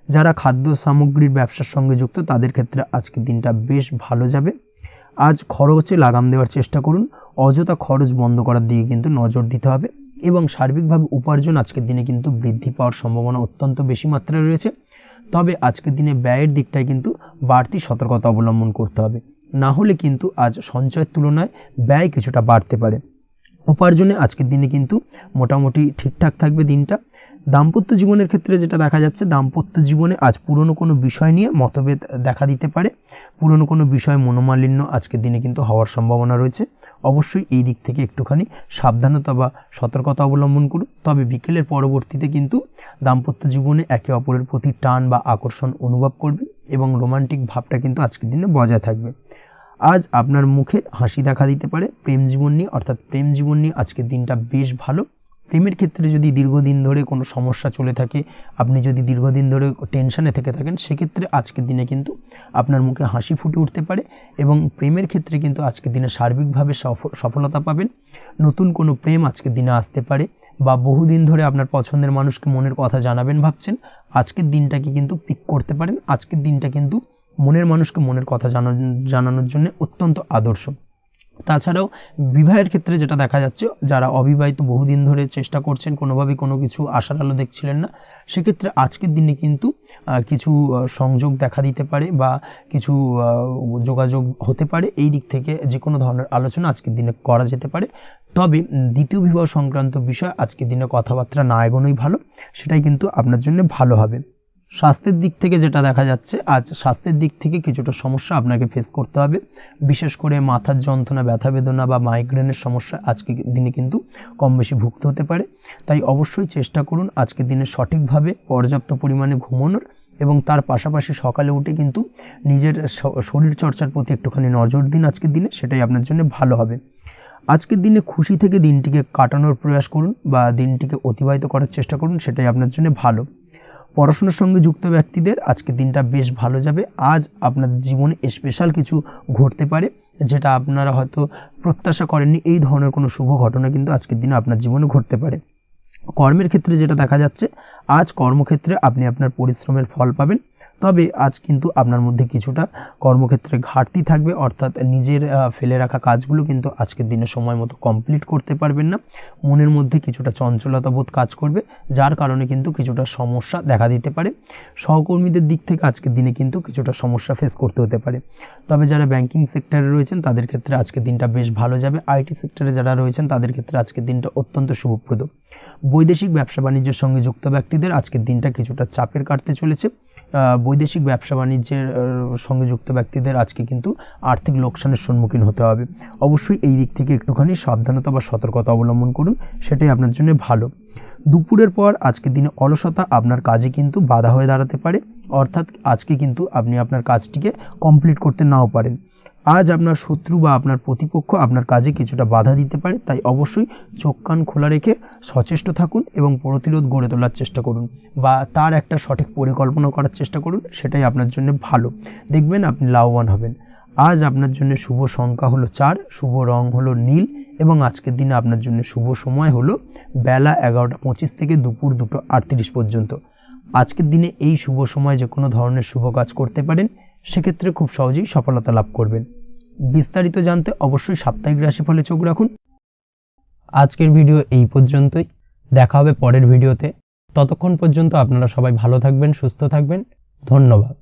যারা খাদ্য সামগ্রীর ব্যবসার সঙ্গে যুক্ত, তাদের ক্ষেত্রে আজকের দিনটা বেশ ভালো যাবে। আজ খরচে লাগাম দেওয়ার চেষ্টা করুন, অযথা খরচ বন্ধ করার দিকে কিন্তু নজর দিতে হবে, এবং সার্বিকভাবে উপার্জন আজকের দিনে কিন্তু বৃদ্ধি পাওয়ার সম্ভাবনা অত্যন্ত বেশি মাত্রায় রয়েছে। তবে আজকের দিনে ব্যয়ের দিকটায় কিন্তু বাড়তি সতর্কতা অবলম্বন করতে হবে, না হলে কিন্তু আজ সঞ্চয়ের তুলনায় ব্যয় কিছুটা বাড়তে পারে। উপার্জনে আজকের দিনে কিন্তু মোটামুটি ঠিকঠাক থাকবে দিনটা। দাম্পত্য জীবনের ক্ষেত্রে যেটা দেখা যাচ্ছে, দাম্পত্য জীবনে আজ পুরনো কোনো বিষয় নিয়ে মতভেদ দেখা দিতে পারে, পুরনো কোনো বিষয় মনোমালিন্য আজকের দিনে কিন্তু হওয়ার সম্ভাবনা রয়েছে। অবশ্যই এই দিক থেকে একটুখানি সাবধানতা বা সতর্কতা অবলম্বন করুন। তবে বিকেলের পরবর্তীতে কিন্তু দাম্পত্য জীবনে একে অপরের প্রতি টান বা আকর্ষণ অনুভব করবে, এবং রোমান্টিক ভাবটা কিন্তু আজকের দিনে বজায় থাকবে। আজ আপনার মুখে হাসি দেখা দিতে পারে প্রেম জীবন নিয়ে, অর্থাৎ প্রেম জীবন নিয়ে আজকের দিনটা বেশ ভালো। প্রেমের ক্ষেত্রে যদি দীর্ঘদিন ধরে কোনো সমস্যা চলে থাকে, আপনি যদি দীর্ঘদিন ধরে টেনশনে থেকে থাকেন, সেক্ষেত্রে আজকের দিনে কিন্তু আপনার মুখে হাসি ফুটে উঠতে পারে, এবং প্রেমের ক্ষেত্রে কিন্তু আজকের দিনে সার্বিকভাবে সফলতা পাবেন। নতুন কোনো প্রেম আজকের দিনে আসতে পারে, বা বহুদিন ধরে আপনার পছন্দের মানুষকে মনের কথা জানাবেন ভাবছেন, আজকের দিনটাকে কিন্তু পিক করতে পারেন। আজকের দিনটা কিন্তু মনের মানুষকে মনের কথা জানানোর জন্য অত্যন্ত আদর্শ। তাছাড়াও বিবাহের ক্ষেত্রে যেটা দেখা যাচ্ছে, যারা অবিবাহিত বহুদিন ধরে চেষ্টা করছেন, কোনোভাবেই কোনো কিছু আশার আলো দেখছিলেন না, সেক্ষেত্রে আজকের দিনে কিন্তু কিছু সংযোগ দেখা দিতে পারে, বা কিছু যোগাযোগ হতে পারে। এই দিক থেকে যে কোনো ধরনের আলোচনা আজকের দিনে করা যেতে পারে। তবে দ্বিতীয় বিবাহ সংক্রান্ত বিষয় আজকের দিনে কথাবার্তা না এগোনোই ভালো, সেটাই কিন্তু আপনার জন্য ভালো হবে। স্বাস্থ্যের দিক থেকে যেটা দেখা যাচ্ছে, আজ স্বাস্থ্যের দিক থেকে কিছুটা সমস্যা আপনাকে ফেস করতে হবে, বিশেষ করে মাথার যন্ত্রণা, ব্যথা বেদনা বা মাইগ্রেনের সমস্যা আজকের দিনে কিন্তু কম বেশি ভুগতে হতে পারে। তাই অবশ্যই চেষ্টা করুন আজকের দিনে সঠিকভাবে পর্যাপ্ত পরিমাণে ঘুমানোর, এবং তার পাশাপাশি সকালে উঠে কিন্তু নিজের শরীর চর্চার প্রতি একটুখানি নজর দিন আজকের দিনে, সেটাই আপনার জন্য ভালো হবে। আজকের দিনে খুশি থেকে দিনটিকে কাটানোর প্রয়াস করুন, বা দিনটিকে অতিবাহিত করার চেষ্টা করুন, সেটাই আপনার জন্য ভালো। পড়াশোনার সঙ্গে যুক্ত ব্যক্তিদের আজকের দিনটা বেশ ভালো যাবে। আজ আপনাদের জীবনে স্পেশাল কিছু ঘটতে পারে, যেটা আপনারা হয়তো প্রত্যাশা করেননি। এই ধরনের কোনো শুভ ঘটনা কিন্তু আজকের দিনে আপনার জীবনে ঘটতে পারে। কর্মের ক্ষেত্রে যেটা দেখা যাচ্ছে, আজ কর্মক্ষেত্রে আপনি আপনার পরিশ্রমের ফল পাবেন। তবে আজ কিন্তু আপনার মধ্যে কিছুটা কর্মক্ষেত্রে ঘাটতি থাকবে, অর্থাৎ নিজের ফেলে রাখা কাজগুলো কিন্তু আজকের দিনে সময় মতো কমপ্লিট করতে পারবেন না। মনের মধ্যে কিছুটা চঞ্চলতা বোধ কাজ করবে, যার কারণে কিন্তু কিছুটা সমস্যা দেখা দিতে পারে। সহকর্মীদের দিক থেকে আজকের দিনে কিন্তু কিছুটা সমস্যা ফেস করতে হতে পারে। তবে যারা ব্যাংকিং সেক্টরে রয়েছেন, তাদের ক্ষেত্রে আজকের দিনটা বেশ ভালো যাবে। আইটি সেক্টরে যারা রয়েছেন, তাদের ক্ষেত্রে আজকের দিনটা অত্যন্ত শুভপ্রদ। বৈদেশিক ব্যবসা বাণিজ্যের সঙ্গে যুক্ত ব্যক্তিদের আজকের দিনটা কিছুটা চাপের কাটতে চলেছে, বৈদেশিক ব্যবসা বাণিজ্যের সঙ্গে যুক্ত ব্যক্তিদের আজকে কিন্তু আর্থিক লোকসানের সম্মুখীন হতে হবে। অবশ্যই এই দিক থেকে একটুখানি সাবধানতা বা সতর্কতা অবলম্বন করুন, সেটাই আপনার জন্য ভালো। দুপুরের পর আজকের দিনে অলসতা আপনার কাজে কিন্তু বাধা হয়ে দাঁড়াতে পারে, অর্থাৎ আজকে কিন্তু আপনি আপনার কাজটিকে কমপ্লিট করতে নাও পারেন। আজ আপনার শত্রু বা আপনার প্রতিপক্ষ আপনার কাজে কিছুটা বাধা দিতে পারে, তাই অবশ্যই চোখ কান খোলা রেখে সচেষ্ট থাকুন এবং প্রতিরোধ গড়ে তোলার চেষ্টা করুন বা তার একটা সঠিক পরিকল্পনা করার চেষ্টা করুন, সেটাই আপনার জন্য ভালো। দেখবেন আপনি লাভবান হবেন। আজ আপনার জন্য শুভ সংখ্যা হলো 4, শুভ রং হলো নীল এবং আজকের দিনে আপনার জন্য শুভ সময় হলো বেলা 11:25 থেকে দুপুর 2:38 পর্যন্ত। আজকের দিনে এই শুভ সময় যে কোনো ধরনের শুভ কাজ করতে পারেন, সেক্ষেত্রে খুব সহজেই সফলতা লাভ করবেন। বিস্তারিত জানতে অবশ্যই সাপ্তাহিক রাশিফলে চোখ রাখুন। আজকের ভিডিও এই পর্যন্তই, দেখা হবে পরের ভিডিওতে। ততক্ষণ পর্যন্ত আপনারা সবাই ভালো থাকবেন, সুস্থ থাকবেন। ধন্যবাদ।